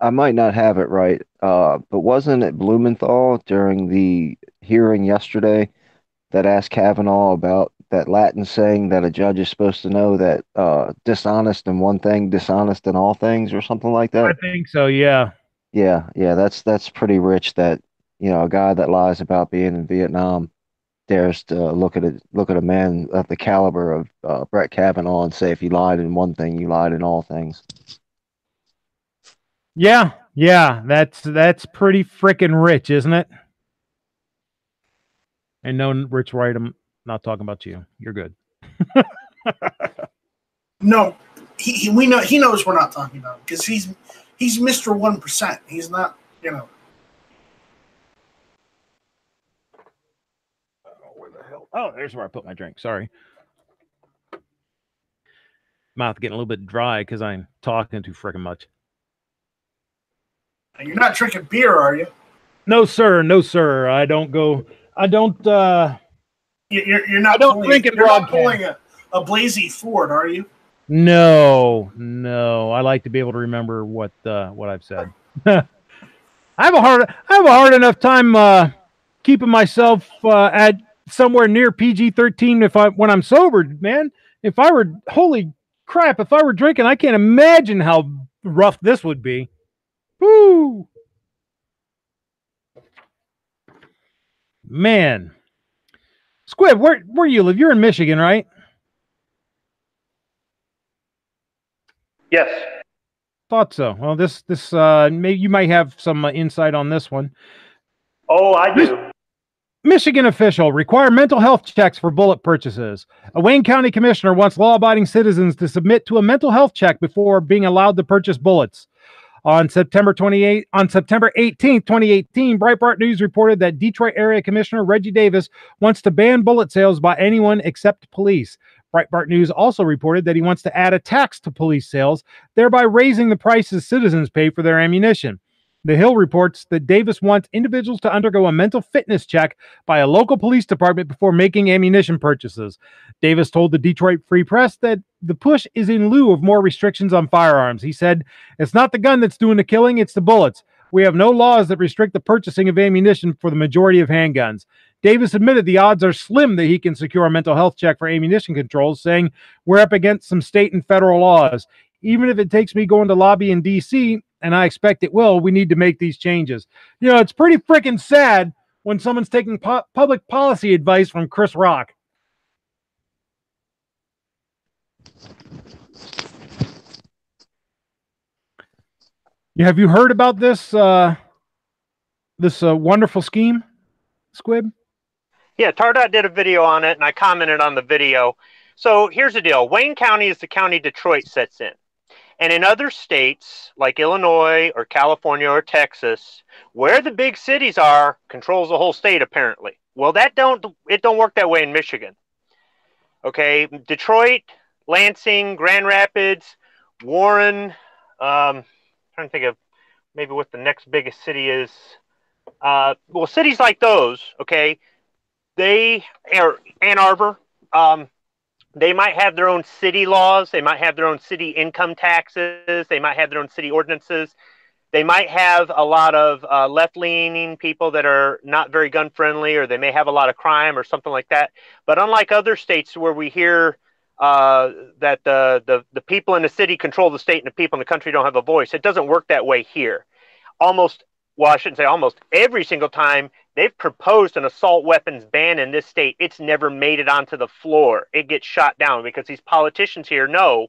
I might not have it right, but wasn't it Blumenthal during the hearing yesterday that asked Kavanaugh about that Latin saying that a judge is supposed to know, that dishonest in one thing, dishonest in all things, or something like that? I think so, yeah. Yeah, that's pretty rich that, a guy that lies about being in Vietnam dares to look at a man of the caliber of Brett Kavanaugh and say, if you lied in one thing, you lied in all things. Yeah, that's pretty freaking rich, isn't it? And no, Rich Wright, I'm not talking about you. You're good. No, we know he knows we're not talking about him because he's Mr. 1%. He's not, Where the hell? Oh, there's where I put my drink. Sorry. Mouth getting a little bit dry because I'm talking too freaking much. You're not drinking beer, are you? No, sir. No, sir. I don't go. I don't. You're not. I don't drink and You're not broadcast. pulling a Blasey Ford, are you? No. I like to be able to remember what I've said. I have a hard enough time keeping myself at somewhere near PG-13 when I'm sober, man. If I were, holy crap, if I were drinking, I can't imagine how rough this would be. Woo! Man. Squib, where you live? You're in Michigan, right? Yes. Thought so. Well, this maybe you might have some insight on this one. Oh, I do. Michigan official require mental health checks for bullet purchases. A Wayne County commissioner wants law-abiding citizens to submit to a mental health check before being allowed to purchase bullets. On September 18, 2018, Breitbart News reported that Detroit area commissioner Reggie Davis wants to ban bullet sales by anyone except police. Breitbart News also reported that he wants to add a tax to police sales, thereby raising the prices citizens pay for their ammunition. The Hill reports that Davis wants individuals to undergo a mental fitness check by a local police department before making ammunition purchases. Davis told the Detroit Free Press that the push is in lieu of more restrictions on firearms. He said, "It's not the gun that's doing the killing, it's the bullets. We have no laws that restrict the purchasing of ammunition for the majority of handguns." Davis admitted the odds are slim that he can secure a mental health check for ammunition controls, saying, "We're up against some state and federal laws. Even if it takes me going to lobby in D.C., and I expect it will, we need to make these changes." You know, it's pretty freaking sad when someone's taking public policy advice from Chris Rock. Have you heard about this wonderful scheme, Squib? Yeah, Tardot did a video on it, and I commented on the video. So here's the deal. Wayne County is the county Detroit sits in. And in other states, like Illinois or California or Texas, where the big cities are, controls the whole state, apparently. Well, it don't work that way in Michigan. Okay, Detroit, Lansing, Grand Rapids, Warren, trying to think of maybe what the next biggest city is. Well, cities like those, okay, they are Ann Arbor, they might have their own city laws. They might have their own city income taxes. They might have their own city ordinances. They might have a lot of left-leaning people that are not very gun-friendly, or they may have a lot of crime or something like that. But unlike other states where we hear that the people in the city control the state and the people in the country don't have a voice, it doesn't work that way here. I shouldn't say almost every single time they've proposed an assault weapons ban in this state, it's never made it onto the floor. It gets shot down because these politicians here know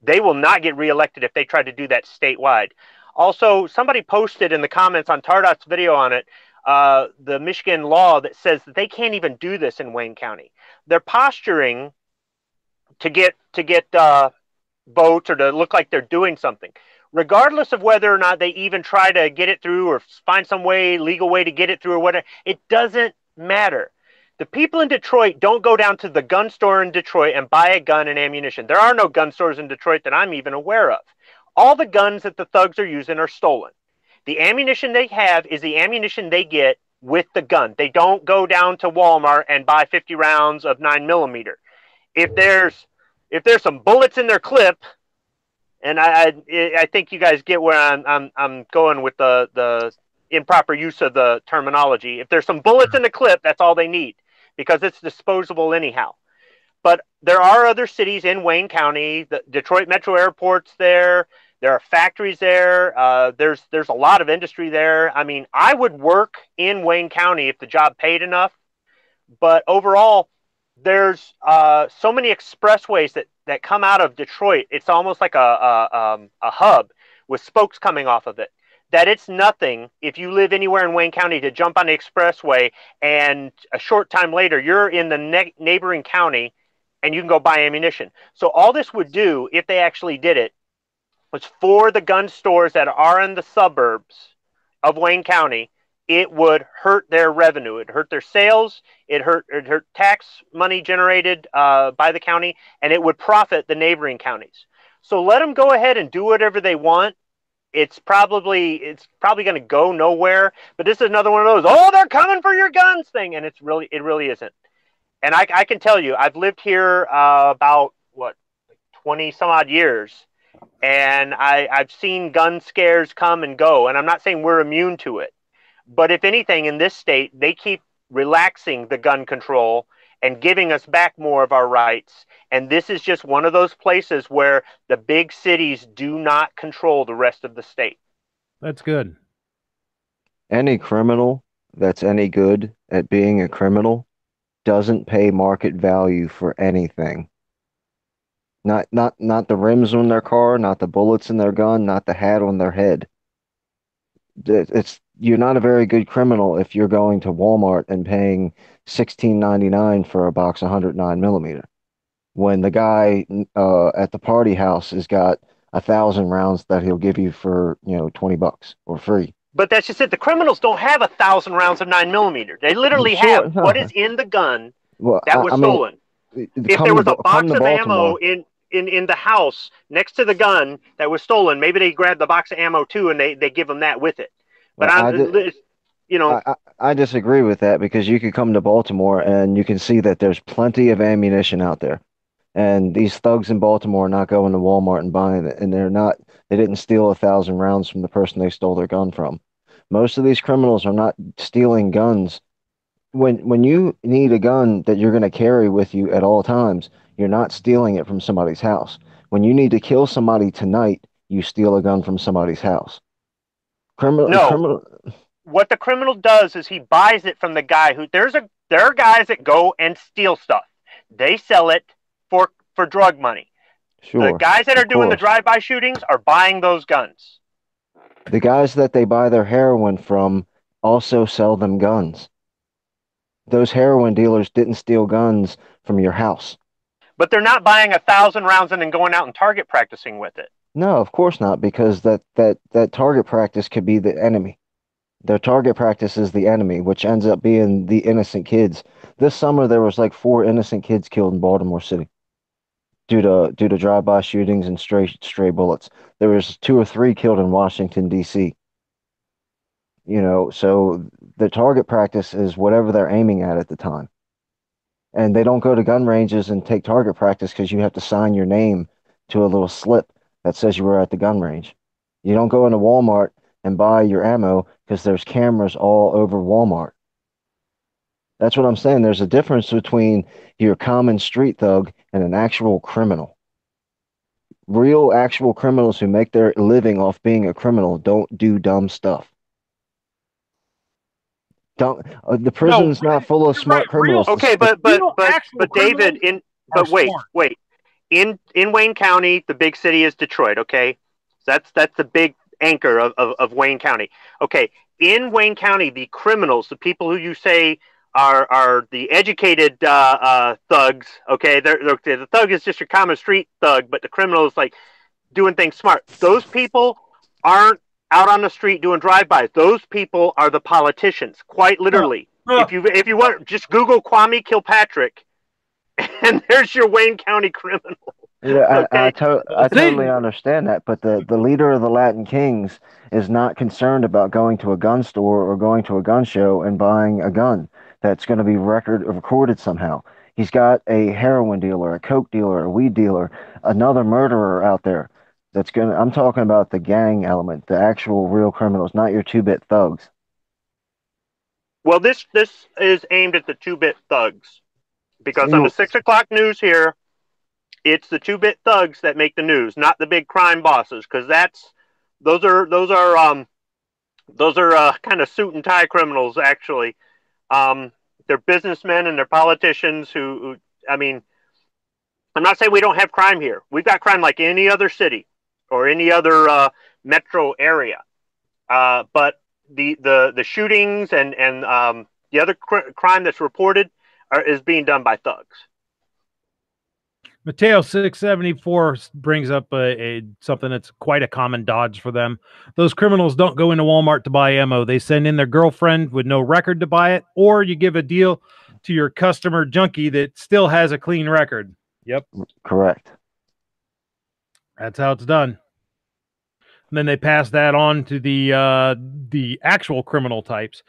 they will not get reelected if they try to do that statewide. Also, somebody posted in the comments on Tardot's video on it, the Michigan law that says that they can't even do this in Wayne County. They're posturing to get votes or to look like they're doing something. Regardless of whether or not they even try to get it through or find some legal way to get it through or whatever, it doesn't matter. The people in Detroit don't go down to the gun store in Detroit and buy a gun and ammunition. There are no gun stores in Detroit that I'm even aware of. All the guns that the thugs are using are stolen. The ammunition they have is the ammunition they get with the gun. They don't go down to Walmart and buy 50 rounds of 9mm. If there's some bullets in their clip, and I think you guys get where I'm going with the improper use of the terminology. If there's some bullets in the clip, that's all they need because it's disposable anyhow. But there are other cities in Wayne County. The Detroit Metro Airport's there. There are factories there. There's a lot of industry there. I mean, I would work in Wayne County if the job paid enough. But overall, there's so many expressways that come out of Detroit. It's almost like a hub with spokes coming off of it, that it's nothing if you live anywhere in Wayne County to jump on the expressway and a short time later you're in the neighboring county and you can go buy ammunition. So all this would do, if they actually did it, was for the gun stores that are in the suburbs of Wayne County, it would hurt their revenue. It hurt their sales. It hurt tax money generated by the county, and it would profit the neighboring counties. So let them go ahead and do whatever they want. it's probably going to go nowhere. But this is another one of those, oh, they're coming for your guns thing, and it really isn't. And I can tell you, I've lived here about 20 some odd years, and I've seen gun scares come and go. And I'm not saying we're immune to it, but if anything, in this state, they keep relaxing the gun control and giving us back more of our rights. And this is just one of those places where the big cities do not control the rest of the state. That's good. Any criminal that's any good at being a criminal doesn't pay market value for anything. Not the rims on their car, not the bullets in their gun, not the hat on their head. You're not a very good criminal if you're going to Walmart and paying $16.99 for a box of 109mm. When the guy at the party house has got 1,000 rounds that he'll give you for $20 or free. But that's just it. The criminals don't have 1,000 rounds of 9mm. They literally have what is in the gun that was stolen. If there was a box of ammo in the house next to the gun that was stolen, maybe they grabbed the box of ammo too, and they give them that with it. But I disagree with that, because you could come to Baltimore and you can see that there's plenty of ammunition out there. And these thugs in Baltimore are not going to Walmart and buying it, and they didn't steal 1,000 rounds from the person they stole their gun from. Most of these criminals are not stealing guns. When you need a gun that you're going to carry with you at all times, you're not stealing it from somebody's house. When you need to kill somebody tonight, you steal a gun from somebody's house. What the criminal does is he buys it from the guy who there are guys that go and steal stuff. They sell it for drug money. Sure. The guys that are doing the drive-by shootings are buying those guns. The guys that they buy their heroin from also sell them guns. Those heroin dealers didn't steal guns from your house. But they're not buying 1,000 rounds and then going out and target practicing with it. No, of course not, because that target practice could be the enemy. Their target practice is the enemy, which ends up being the innocent kids. This summer, there was like 4 innocent kids killed in Baltimore City due to drive-by shootings and stray bullets. There was 2 or 3 killed in Washington, D.C. So the target practice is whatever they're aiming at the time. And they don't go to gun ranges and take target practice because you have to sign your name to a little slip that says you were at the gun range. You don't go into Walmart and buy your ammo because there's cameras all over Walmart. That's what I'm saying. There's a difference between your common street thug and an actual criminal. Real actual criminals who make their living off being a criminal don't do dumb stuff. The prison's not full of smart criminals. Okay, but David, wait. In Wayne County, the big city is Detroit. Okay, that's the big anchor of Wayne County. Okay, in Wayne County, the criminals, the people who you say are the educated thugs. Okay, the thug is just your common street thug, but the criminal is like doing things smart. Those people aren't out on the street doing drive-bys. Those people are the politicians, quite literally. If you want, just Google Kwame Kilpatrick, and there's your Wayne County criminal. Yeah, I totally understand that, but the leader of the Latin Kings is not concerned about going to a gun store or going to a gun show and buying a gun that's going to be recorded somehow. He's got a heroin dealer, a coke dealer, a weed dealer, another murderer out there. I'm talking about the gang element, the actual real criminals, not your 2-bit thugs. Well, this is aimed at the 2-bit thugs, because on the 6 o'clock news here, it's the 2-bit thugs that make the news, not the big crime bosses, because those are kind of suit and tie criminals, actually. They're businessmen and they're politicians who I mean, I'm not saying we don't have crime here. We've got crime like any other city or any other metro area. But the shootings and the other crime that's reported is being done by thugs. Mateo 674 brings up something that's quite a common dodge for them. Those criminals don't go into Walmart to buy ammo. They send in their girlfriend with no record to buy it, or you give a deal to your customer junkie that still has a clean record. Yep. Correct. That's how it's done. then they pass that on to the actual criminal types.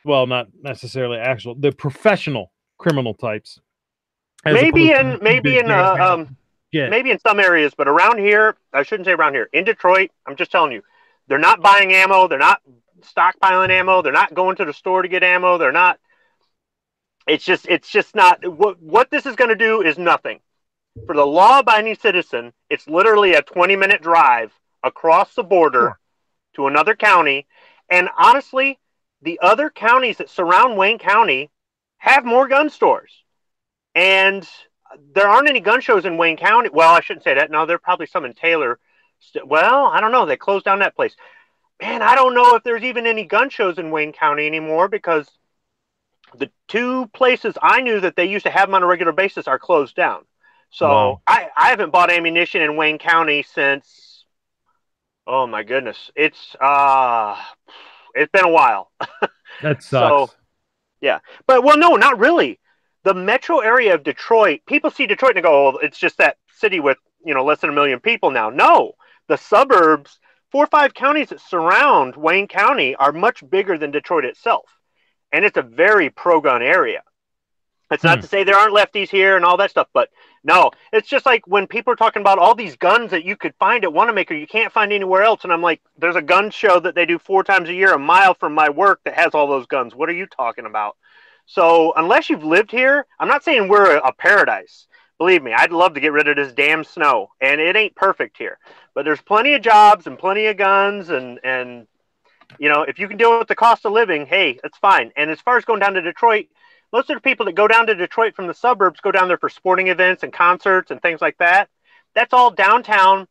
Well, not necessarily actual, the professional criminal types. Maybe in some areas, but around here, I shouldn't say around here. In Detroit, I'm just telling you, they're not buying ammo. They're not stockpiling ammo. They're not going to the store to get ammo. They're not. It's just not. What this is going to do is nothing. For the law-abiding citizen, it's literally a 20-minute drive across the border to another county. And honestly, the other counties that surround Wayne County have more gun stores. And there aren't any gun shows in Wayne County. Well, I shouldn't say that. No, there are probably some in Taylor. Well, I don't know. They closed down that place. Man, I don't know if there's even any gun shows in Wayne County anymore, because the two places I knew that they used to have them on a regular basis are closed down. So wow. I haven't bought ammunition in Wayne County since, oh my goodness, it's been a while. That sucks. So, yeah, but well, no, not really. The metro area of Detroit, people see Detroit and they go, oh, it's just that city with, less than 1 million people now. No, the suburbs, 4 or 5 counties that surround Wayne County are much bigger than Detroit itself. And it's a very pro-gun area. It's not to say there aren't lefties here and all that stuff, but no, it's just like when people are talking about all these guns that you could find at Wanamaker, you can't find anywhere else. And I'm like, there's a gun show that they do 4 times a year, a mile from my work, that has all those guns. What are you talking about? So unless you've lived here, I'm not saying we're a paradise. Believe me, I'd love to get rid of this damn snow, and it ain't perfect here. But there's plenty of jobs and plenty of guns, and if you can deal with the cost of living, hey, that's fine. And as far as going down to Detroit, most of the people that go down to Detroit from the suburbs go down there for sporting events and concerts and things like that. That's all downtown,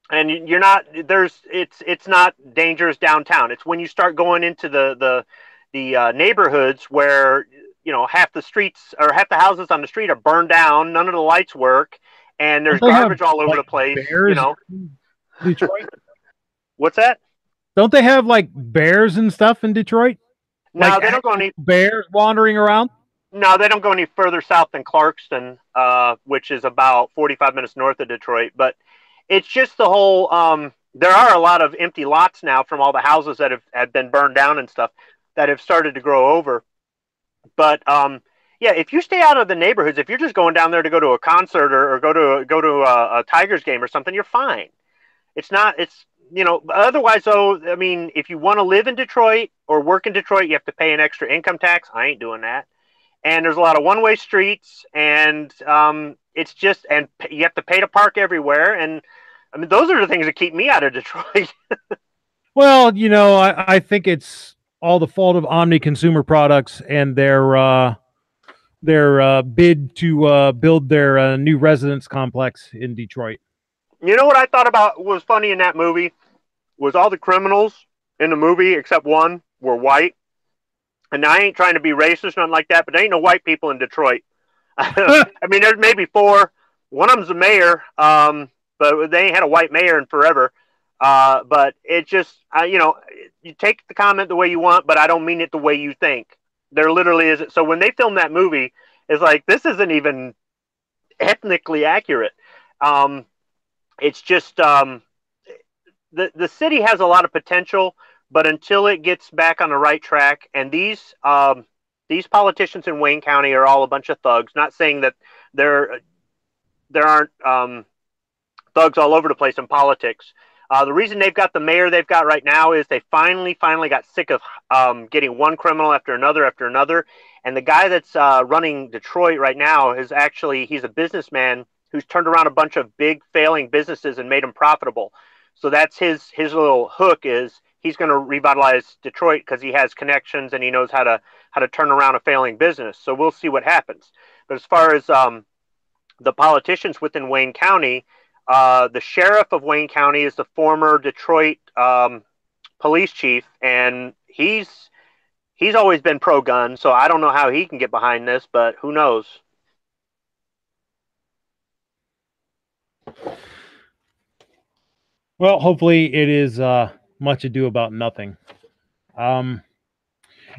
and it's not dangerous downtown. It's when you start going into the neighborhoods where half the streets or half the houses on the street are burned down, none of the lights work, and there's garbage all over the place. Detroit. What's that? Don't they have like bears and stuff in Detroit? No, like they don't go any bears wandering around. No, they don't go any further south than Clarkston, which is about 45 minutes north of Detroit. But it's just the whole. There are a lot of empty lots now from all the houses that have been burned down and stuff that have started to grow over. But if you stay out of the neighborhoods, if you're just going down there to go to a concert or go to a Tigers game or something, you're fine. It's not. It's otherwise, though, I mean, if you want to live in Detroit or work in Detroit, you have to pay an extra income tax. I ain't doing that. And there's a lot of one-way streets, and it's just, and you have to pay to park everywhere. And I mean, those are the things that keep me out of Detroit. Well, I think it's all the fault of Omni Consumer Products and their bid to build their new residence complex in Detroit. You know what I thought about was funny in that movie was all the criminals in the movie, except one, were white. And I ain't trying to be racist, nothing like that, but there ain't no white people in Detroit. I mean, there's maybe 4. One of them's the mayor, but they ain't had a white mayor in forever. But it just, you take the comment the way you want, but I don't mean it the way you think. There literally isn't. So when they filmed that movie, it's like, this isn't even ethnically accurate. It's just the city has a lot of potential, but until it gets back on the right track, and these politicians in Wayne County are all a bunch of thugs. Not saying that there aren't thugs all over the place in politics. The reason they've got the mayor they've got right now is they finally got sick of getting one criminal after another. And the guy that's running Detroit right now he's a businessman who's turned around a bunch of big failing businesses and made them profitable. So that's his little hook is he's going to revitalize Detroit because he has connections and he knows how to turn around a failing business. So we'll see what happens. But as far as the politicians within Wayne County, the sheriff of Wayne County is the former Detroit police chief, and he's always been pro-gun. So I don't know how he can get behind this, but who knows? Well, hopefully it is much ado about nothing. In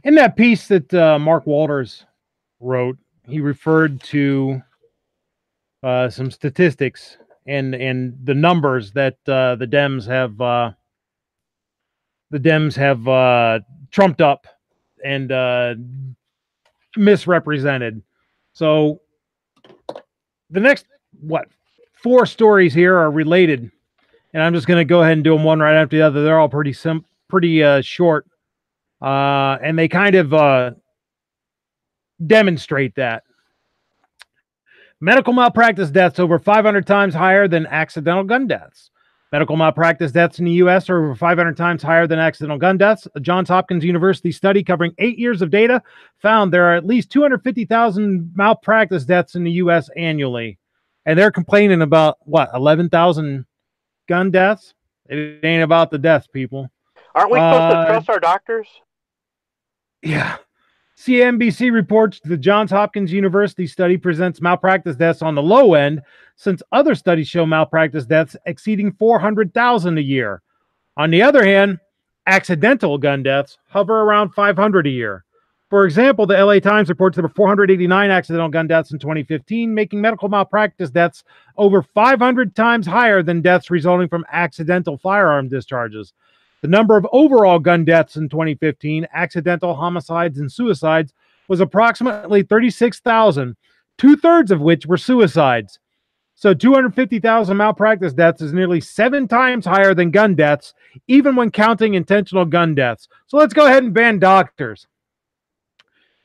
that piece that Mark Walters wrote, he referred to some statistics and the numbers that the Dems have the Dems have trumped up and misrepresented. So the next, 4 stories here are related, and I'm just going to go ahead and do them one right after the other. They're all pretty short, and they kind of demonstrate that. Medical malpractice deaths over 500 times higher than accidental gun deaths. Medical malpractice deaths in the U.S. are over 500 times higher than accidental gun deaths. A Johns Hopkins University study covering 8 years of data found there are at least 250,000 malpractice deaths in the U.S. annually. And they're complaining about, 11,000 gun deaths? It ain't about the deaths, people. Aren't we supposed to trust our doctors? Yeah. CNBC reports the Johns Hopkins University study presents malpractice deaths on the low end, since other studies show malpractice deaths exceeding 400,000 a year. On the other hand, accidental gun deaths hover around 500 a year. For example, the LA Times reports there were 489 accidental gun deaths in 2015, making medical malpractice deaths over 500 times higher than deaths resulting from accidental firearm discharges. The number of overall gun deaths in 2015, accidental homicides and suicides, was approximately 36,000, 2/3 of which were suicides. So 250,000 malpractice deaths is nearly 7 times higher than gun deaths, even when counting intentional gun deaths. So let's go ahead and ban doctors.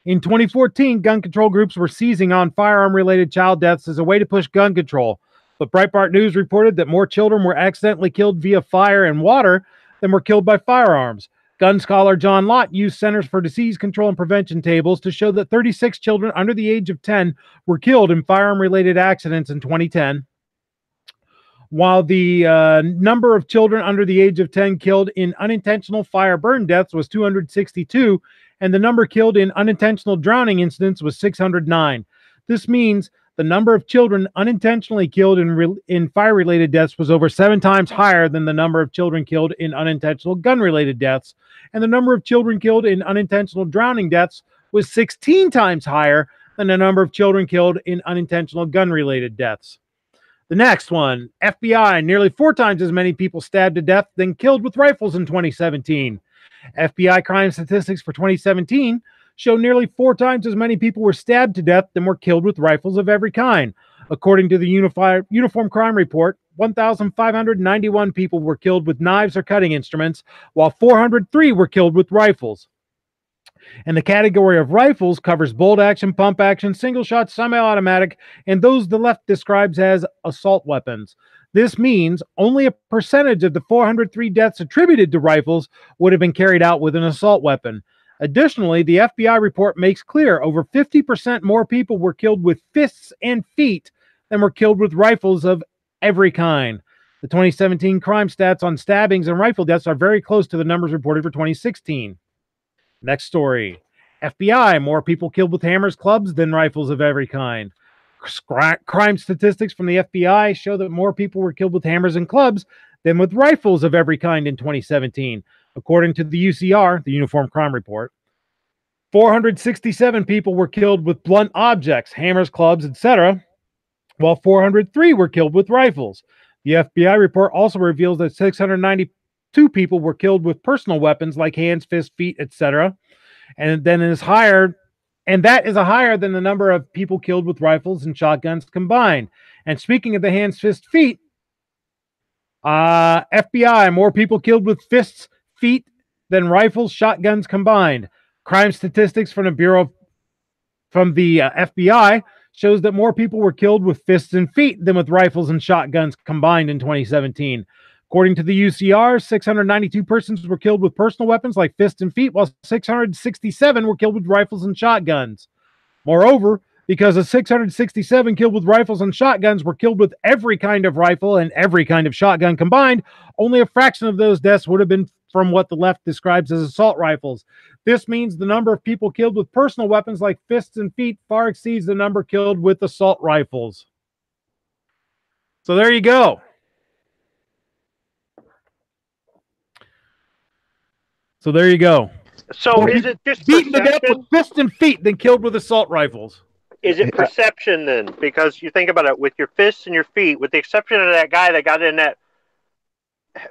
In 2014, gun control groups were seizing on firearm-related child deaths as a way to push gun control. But Breitbart News reported that more children were accidentally killed via fire and water than were killed by firearms. Gun scholar John Lott used Centers for Disease Control and Prevention tables to show that 36 children under the age of 10 were killed in firearm-related accidents in 2010, while the number of children under the age of 10 killed in unintentional fire burn deaths was 262, and the number killed in unintentional drowning incidents was 609. This means the number of children unintentionally killed in fire-related deaths was over 7 times higher than the number of children killed in unintentional gun-related deaths, and the number of children killed in unintentional drowning deaths was 16 times higher than the number of children killed in unintentional gun-related deaths. The next one, FBI, nearly 4 times as many people stabbed to death than killed with rifles in 2017. FBI crime statistics for 2017 show nearly 4 times as many people were stabbed to death than were killed with rifles of every kind. According to the Uniform Crime Report, 1,591 people were killed with knives or cutting instruments, while 403 were killed with rifles. And the category of rifles covers bolt action, pump action, single shot, semi-automatic, and those the left describes as assault weapons. This means only a percentage of the 403 deaths attributed to rifles would have been carried out with an assault weapon. Additionally, the FBI report makes clear over 50% more people were killed with fists and feet than were killed with rifles of every kind. The 2017 crime stats on stabbings and rifle deaths are very close to the numbers reported for 2016. Next story. FBI, more people killed with hammers, clubs than rifles of every kind. Crime statistics from the FBI show that more people were killed with hammers and clubs than with rifles of every kind in 2017. According to the UCR, the Uniform Crime Report, 467 people were killed with blunt objects, hammers, clubs, etc., while 403 were killed with rifles. The FBI report also reveals that 692 people were killed with personal weapons like hands, fists, feet, etc., and that is higher than the number of people killed with rifles and shotguns combined. And speaking of the hands, fists, feet, FBI, more people killed with fists, feet than rifles, shotguns combined. Crime statistics from the FBI shows that more people were killed with fists and feet than with rifles and shotguns combined in 2017. According to the UCR, 692 persons were killed with personal weapons like fists and feet, while 667 were killed with rifles and shotguns. Moreover, because the 667 killed with rifles and shotguns were killed with every kind of rifle and every kind of shotgun combined, only a fraction of those deaths would have been from what the left describes as assault rifles. This means the number of people killed with personal weapons like fists and feet far exceeds the number killed with assault rifles. So there you go. So is it just beaten to death with fists and feet than killed with assault rifles? Is it perception then? Because you think about it, with your fists and your feet, with the exception of that guy that got in that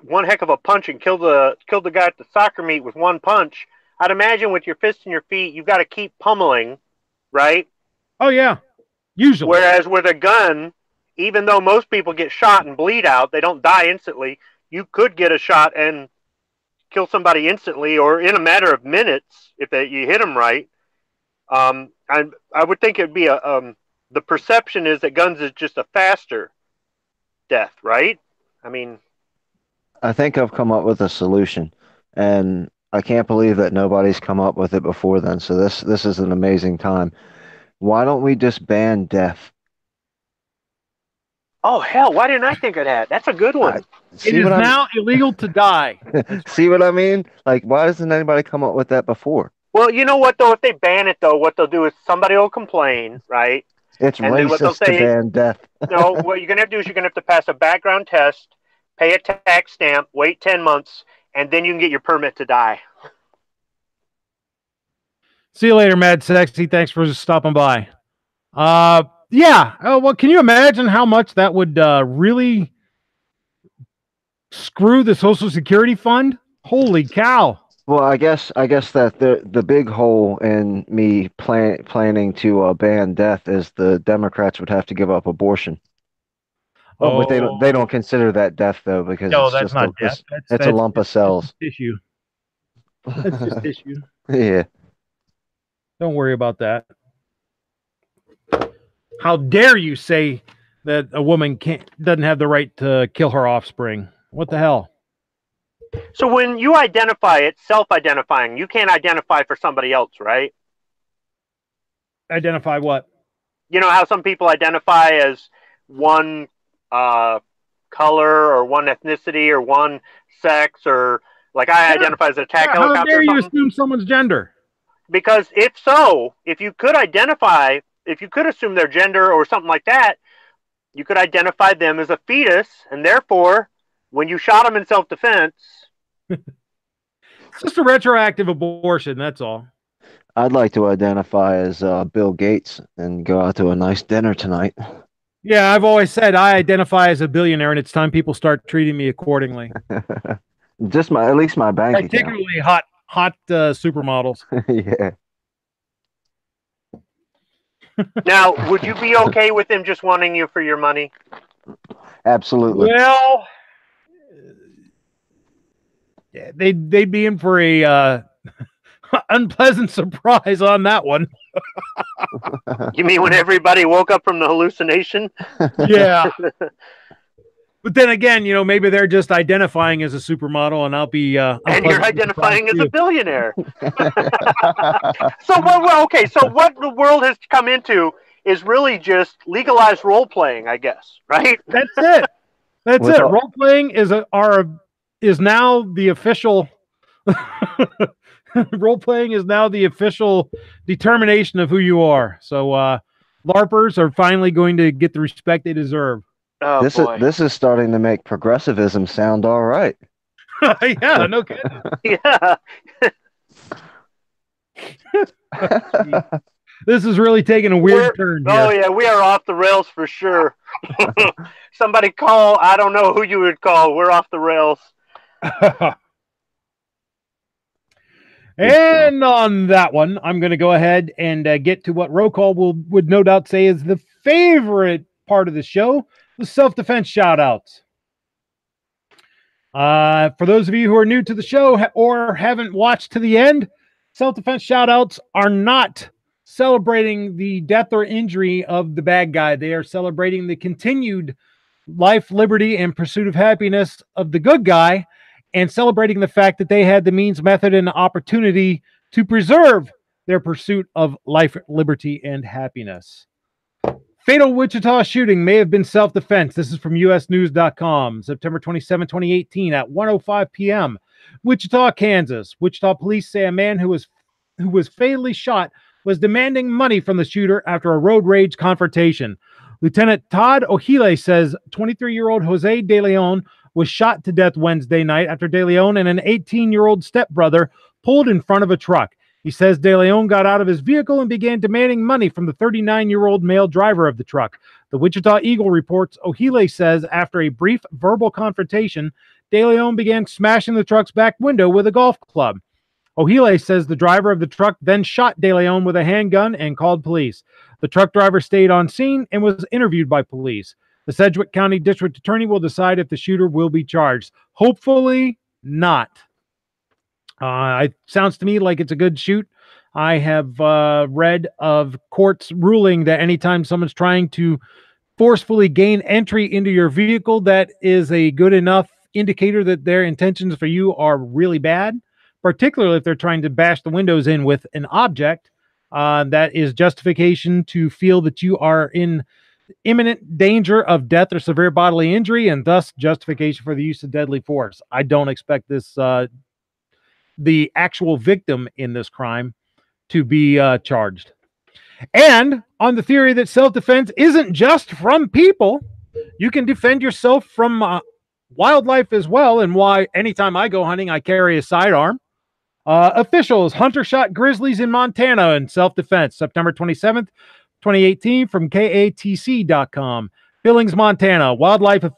one heck of a punch and killed the guy at the soccer meet with one punch. I'd imagine with your fists and your feet, you've got to keep pummeling, right? Oh yeah, usually. Whereas with a gun, even though most people get shot and bleed out, they don't die instantly. You could get a shot and kill somebody instantly, or in a matter of minutes if you hit them right. I would think it'd be the perception is that guns is just a faster death, right? I mean, I think I've come up with a solution, and I can't believe that nobody's come up with it before then. So this is an amazing time. Why don't we just ban death? oh hell, why didn't I think of that? That's a good one. It is now illegal to die. See what I mean? Like, why doesn't anybody come up with that before? Well, you know what though? If they ban it though, what they'll do is somebody will complain, right? It's And then what they'll racist to say- ban death. No, what you're gonna have to do is you're gonna have to pass a background test, pay a tax stamp, wait 10 months, and then you can get your permit to die. See you later, Mad Sexy. Thanks for stopping by. Yeah. Oh, well, can you imagine how much that would really screw the Social Security fund? Holy cow. Well, I guess that the big hole in me planning to ban death is the Democrats would have to give up abortion. Oh, but they don't consider that death though, because No, it's that's just not death. it's a lump of cells. Tissue. That's just tissue. Yeah. Don't worry about that. How dare you say that a woman doesn't have the right to kill her offspring? What the hell? So when you identify, it's self-identifying. You can't identify for somebody else, right? Identify what? You know how some people identify as one color or one ethnicity or one sex, or like I identify as an attack How helicopter dare or you something? assume someone's gender? Because if you could assume their gender or something like that, you could identify them as a fetus, and therefore, when you shot them in self-defense... It's just a retroactive abortion, that's all. I'd like to identify as Bill Gates and go out to a nice dinner tonight. Yeah, I've always said I identify as a billionaire, and it's time people start treating me accordingly. Just at least my bank account. Particularly hot supermodels. Yeah. Now, would you be okay with them just wanting you for your money? Absolutely. Well, they'd be in for a unpleasant surprise on that one. You mean when everybody woke up from the hallucination? Yeah. But then again, maybe they're just identifying as a supermodel, and I'll be and you're identifying as a billionaire. So what the world has come into is really just legalized role playing, I guess, right? That's it. That's it. Role playing is now the official. Role playing is now the official determination of who you are. So LARPers are finally going to get the respect they deserve. Oh, this is starting to make progressivism sound all right. Yeah, no kidding. Yeah. This is really taking a weird turn here. Oh yeah, we are off the rails for sure. Somebody call, I don't know who you would call. We're off the rails. And on that one, I'm going to go ahead and get to what Roll Call would no doubt say is the favorite part of the show, the self-defense shoutouts. For those of you who are new to the show or haven't watched to the end, self-defense shoutouts are not celebrating the death or injury of the bad guy. They are celebrating the continued life, liberty, and pursuit of happiness of the good guy, and celebrating the fact that they had the means, method, and opportunity to preserve their pursuit of life, liberty, and happiness. Fatal Wichita shooting may have been self-defense. This is from usnews.com, September 27, 2018 at 1:05 p.m. Wichita, Kansas. Wichita police say a man who was fatally shot was demanding money from the shooter after a road rage confrontation. Lieutenant Todd O'Healy says 23-year-old Jose De Leon was shot to death Wednesday night after De Leon and an 18-year-old stepbrother pulled in front of a truck. He says De Leon got out of his vehicle and began demanding money from the 39-year-old male driver of the truck. The Wichita Eagle reports O'Healy says after a brief verbal confrontation, De Leon began smashing the truck's back window with a golf club. O'Healy says the driver of the truck then shot De Leon with a handgun and called police. The truck driver stayed on scene and was interviewed by police. The Sedgwick County District Attorney will decide if the shooter will be charged. Hopefully not. It sounds to me like it's a good shoot. I have read of courts ruling that anytime someone's trying to forcefully gain entry into your vehicle, that is a good enough indicator that their intentions for you are really bad, particularly if they're trying to bash the windows in with an object. That is justification to feel that you are in imminent danger of death or severe bodily injury, and thus justification for the use of deadly force. I don't expect this, the actual victim in this crime, to be charged. And on the theory that self-defense isn't just from people, you can defend yourself from wildlife as well, and why anytime I go hunting, I carry a sidearm. Officials, hunter shot grizzlies in Montana in self-defense, September 27th, 2018, from KATC.com. Billings, Montana. Wildlife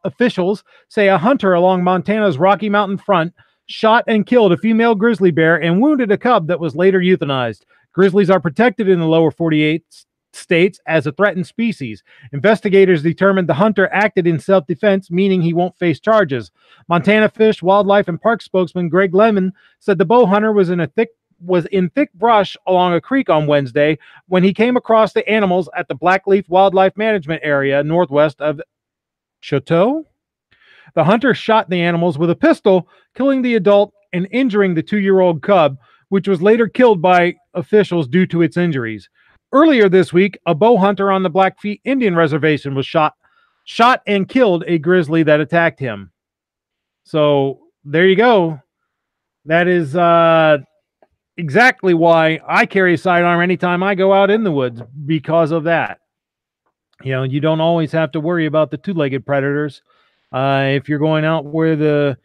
officials say a hunter along Montana's Rocky Mountain front shot and killed a female grizzly bear and wounded a cub that was later euthanized. Grizzlies are protected in the lower 48 states as a threatened species. Investigators determined the hunter acted in self-defense, meaning he won't face charges. Montana Fish, Wildlife, and Park spokesman Greg Lemon said the bow hunter was in thick brush along a creek on Wednesday when he came across the animals at the Blackleaf Wildlife Management Area northwest of Chateau. The hunter shot the animals with a pistol, killing the adult and injuring the 2-year-old cub, which was later killed by officials due to its injuries. Earlier this week, a bow hunter on the Blackfeet Indian Reservation was shot and killed a grizzly that attacked him. So there you go. That is exactly why I carry a sidearm anytime I go out in the woods, because of that. You know, you don't always have to worry about the two-legged predators. If you're going out where the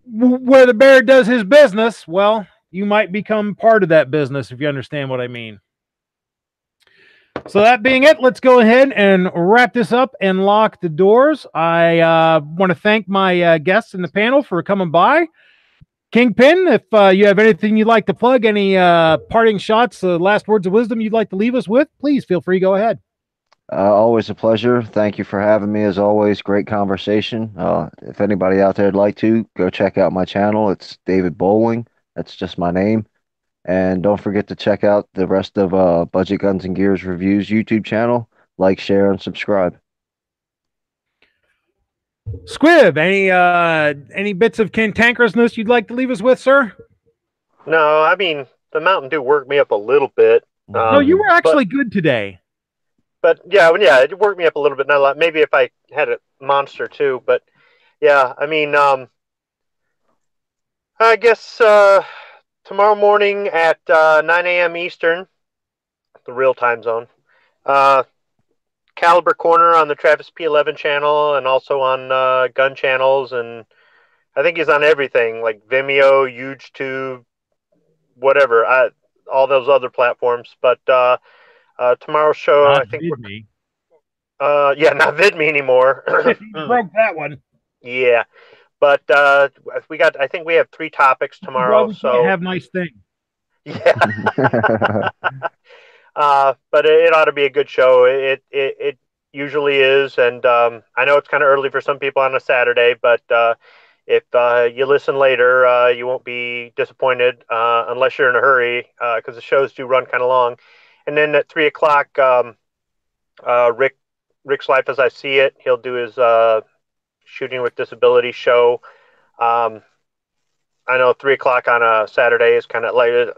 bear does his business, well, you might become part of that business, if you understand what I mean. So that being it, let's go ahead and wrap this up and lock the doors. I want to thank my guests in the panel for coming by. Kingpin, if you have anything you'd like to plug, any parting shots, last words of wisdom you'd like to leave us with, please feel free to go ahead. Always a pleasure. Thank you for having me. As always, great conversation. If anybody out there would like to, go check out my channel. It's David Bowling. That's just my name. And don't forget to check out the rest of Budget Guns and Gears Reviews YouTube channel. Like, share, and subscribe. Squib, any bits of cantankerousness you'd like to leave us with, sir? No, I mean, the Mountain Dew worked me up a little bit. No, you were actually good today. But yeah, it worked me up a little bit. Not a lot. Maybe if I had a Monster too. But yeah, I mean, I guess tomorrow morning at 9 a.m. Eastern, the real time zone, Caliber Corner on the Travis P11 channel, and also on gun channels, and I think he's on everything like Vimeo, YouTube, whatever, all those other platforms. But tomorrow's show, not I think VidMe. Not VidMe anymore. You broke that one. Yeah, but I think we have 3 topics tomorrow. You so can't have nice things. Yeah. But it ought to be a good show. It usually is, and I know it's kind of early for some people on a Saturday, but if you listen later, you won't be disappointed unless you're in a hurry, because the shows do run kind of long. And then at 3 o'clock, Rick's Life as I See It, he'll do his Shooting with Disability show. I know 3 o'clock on a Saturday is kind of late.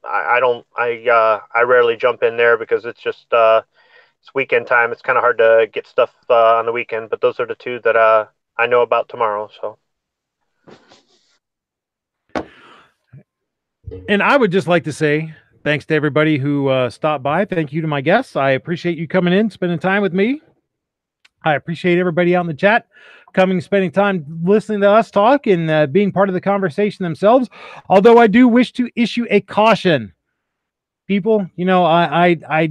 I rarely jump in there because it's just it's weekend time. It's kind of hard to get stuff on the weekend, but those are the 2 that I know about tomorrow. So. And I would just like to say thanks to everybody who stopped by. Thank you to my guests. I appreciate you coming in, spending time with me. I appreciate everybody out in the chat coming, spending time listening to us talk and being part of the conversation themselves. Although I do wish to issue a caution. People, I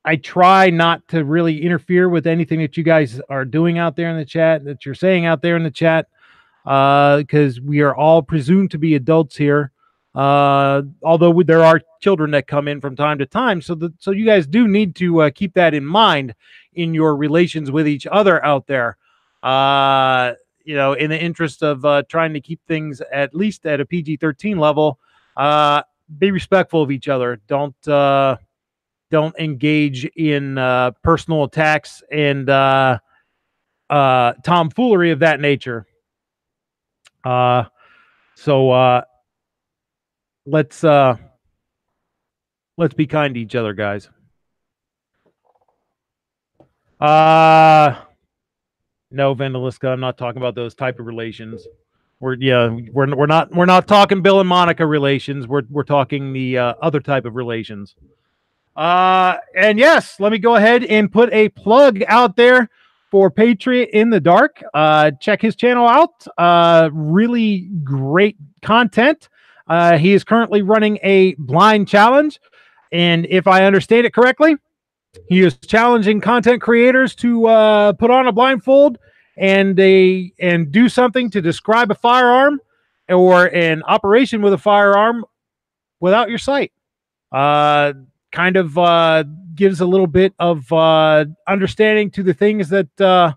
I try not to really interfere with anything that you guys are doing out there in the chat, that you're saying out there in the chat, because we are all presumed to be adults here. Although there are children that come in from time to time, so you guys do need to keep that in mind in your relations with each other out there. You know, in the interest of trying to keep things at least at a PG-13 level, be respectful of each other. Don't engage in personal attacks and tomfoolery of that nature. So let's be kind to each other, guys. No, Vandaliska, I'm not talking about those type of relations. We're not talking Bill and Monica relations. We're talking the other type of relations. And yes, let me go ahead and put a plug out there for Patriot in the Dark. Check his channel out. Really great content. He is currently running a blind challenge, and if I understand it correctly, he is challenging content creators to put on a blindfold and do something to describe a firearm or an operation with a firearm without your sight. Kind of gives a little bit of understanding to the things that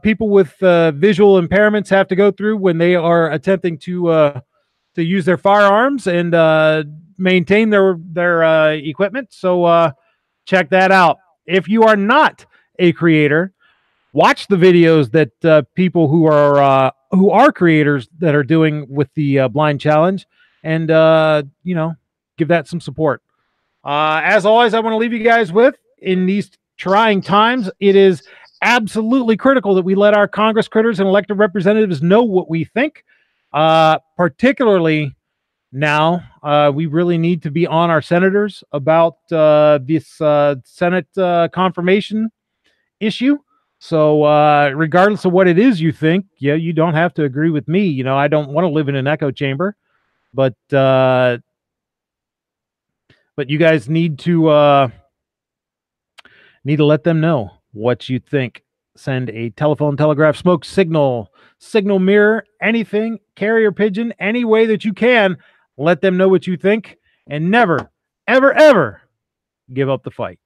people with visual impairments have to go through when they are attempting to use their firearms and maintain their equipment. So check that out. If you are not a creator, watch the videos that people who are creators that are doing with the blind challenge, and you know, give that some support. As always, I want to leave you guys with, in these trying times, it is absolutely critical that we let our Congress critters and elected representatives know what we think. Particularly now, we really need to be on our senators about this Senate confirmation issue. So regardless of what it is you think, yeah, you don't have to agree with me. You know, I don't want to live in an echo chamber, but you guys need to let them know what you think. Send a telephone, telegraph, smoke signal, signal mirror, anything, carrier pigeon, any way that you can. Let them know what you think, and never, ever, ever give up the fight.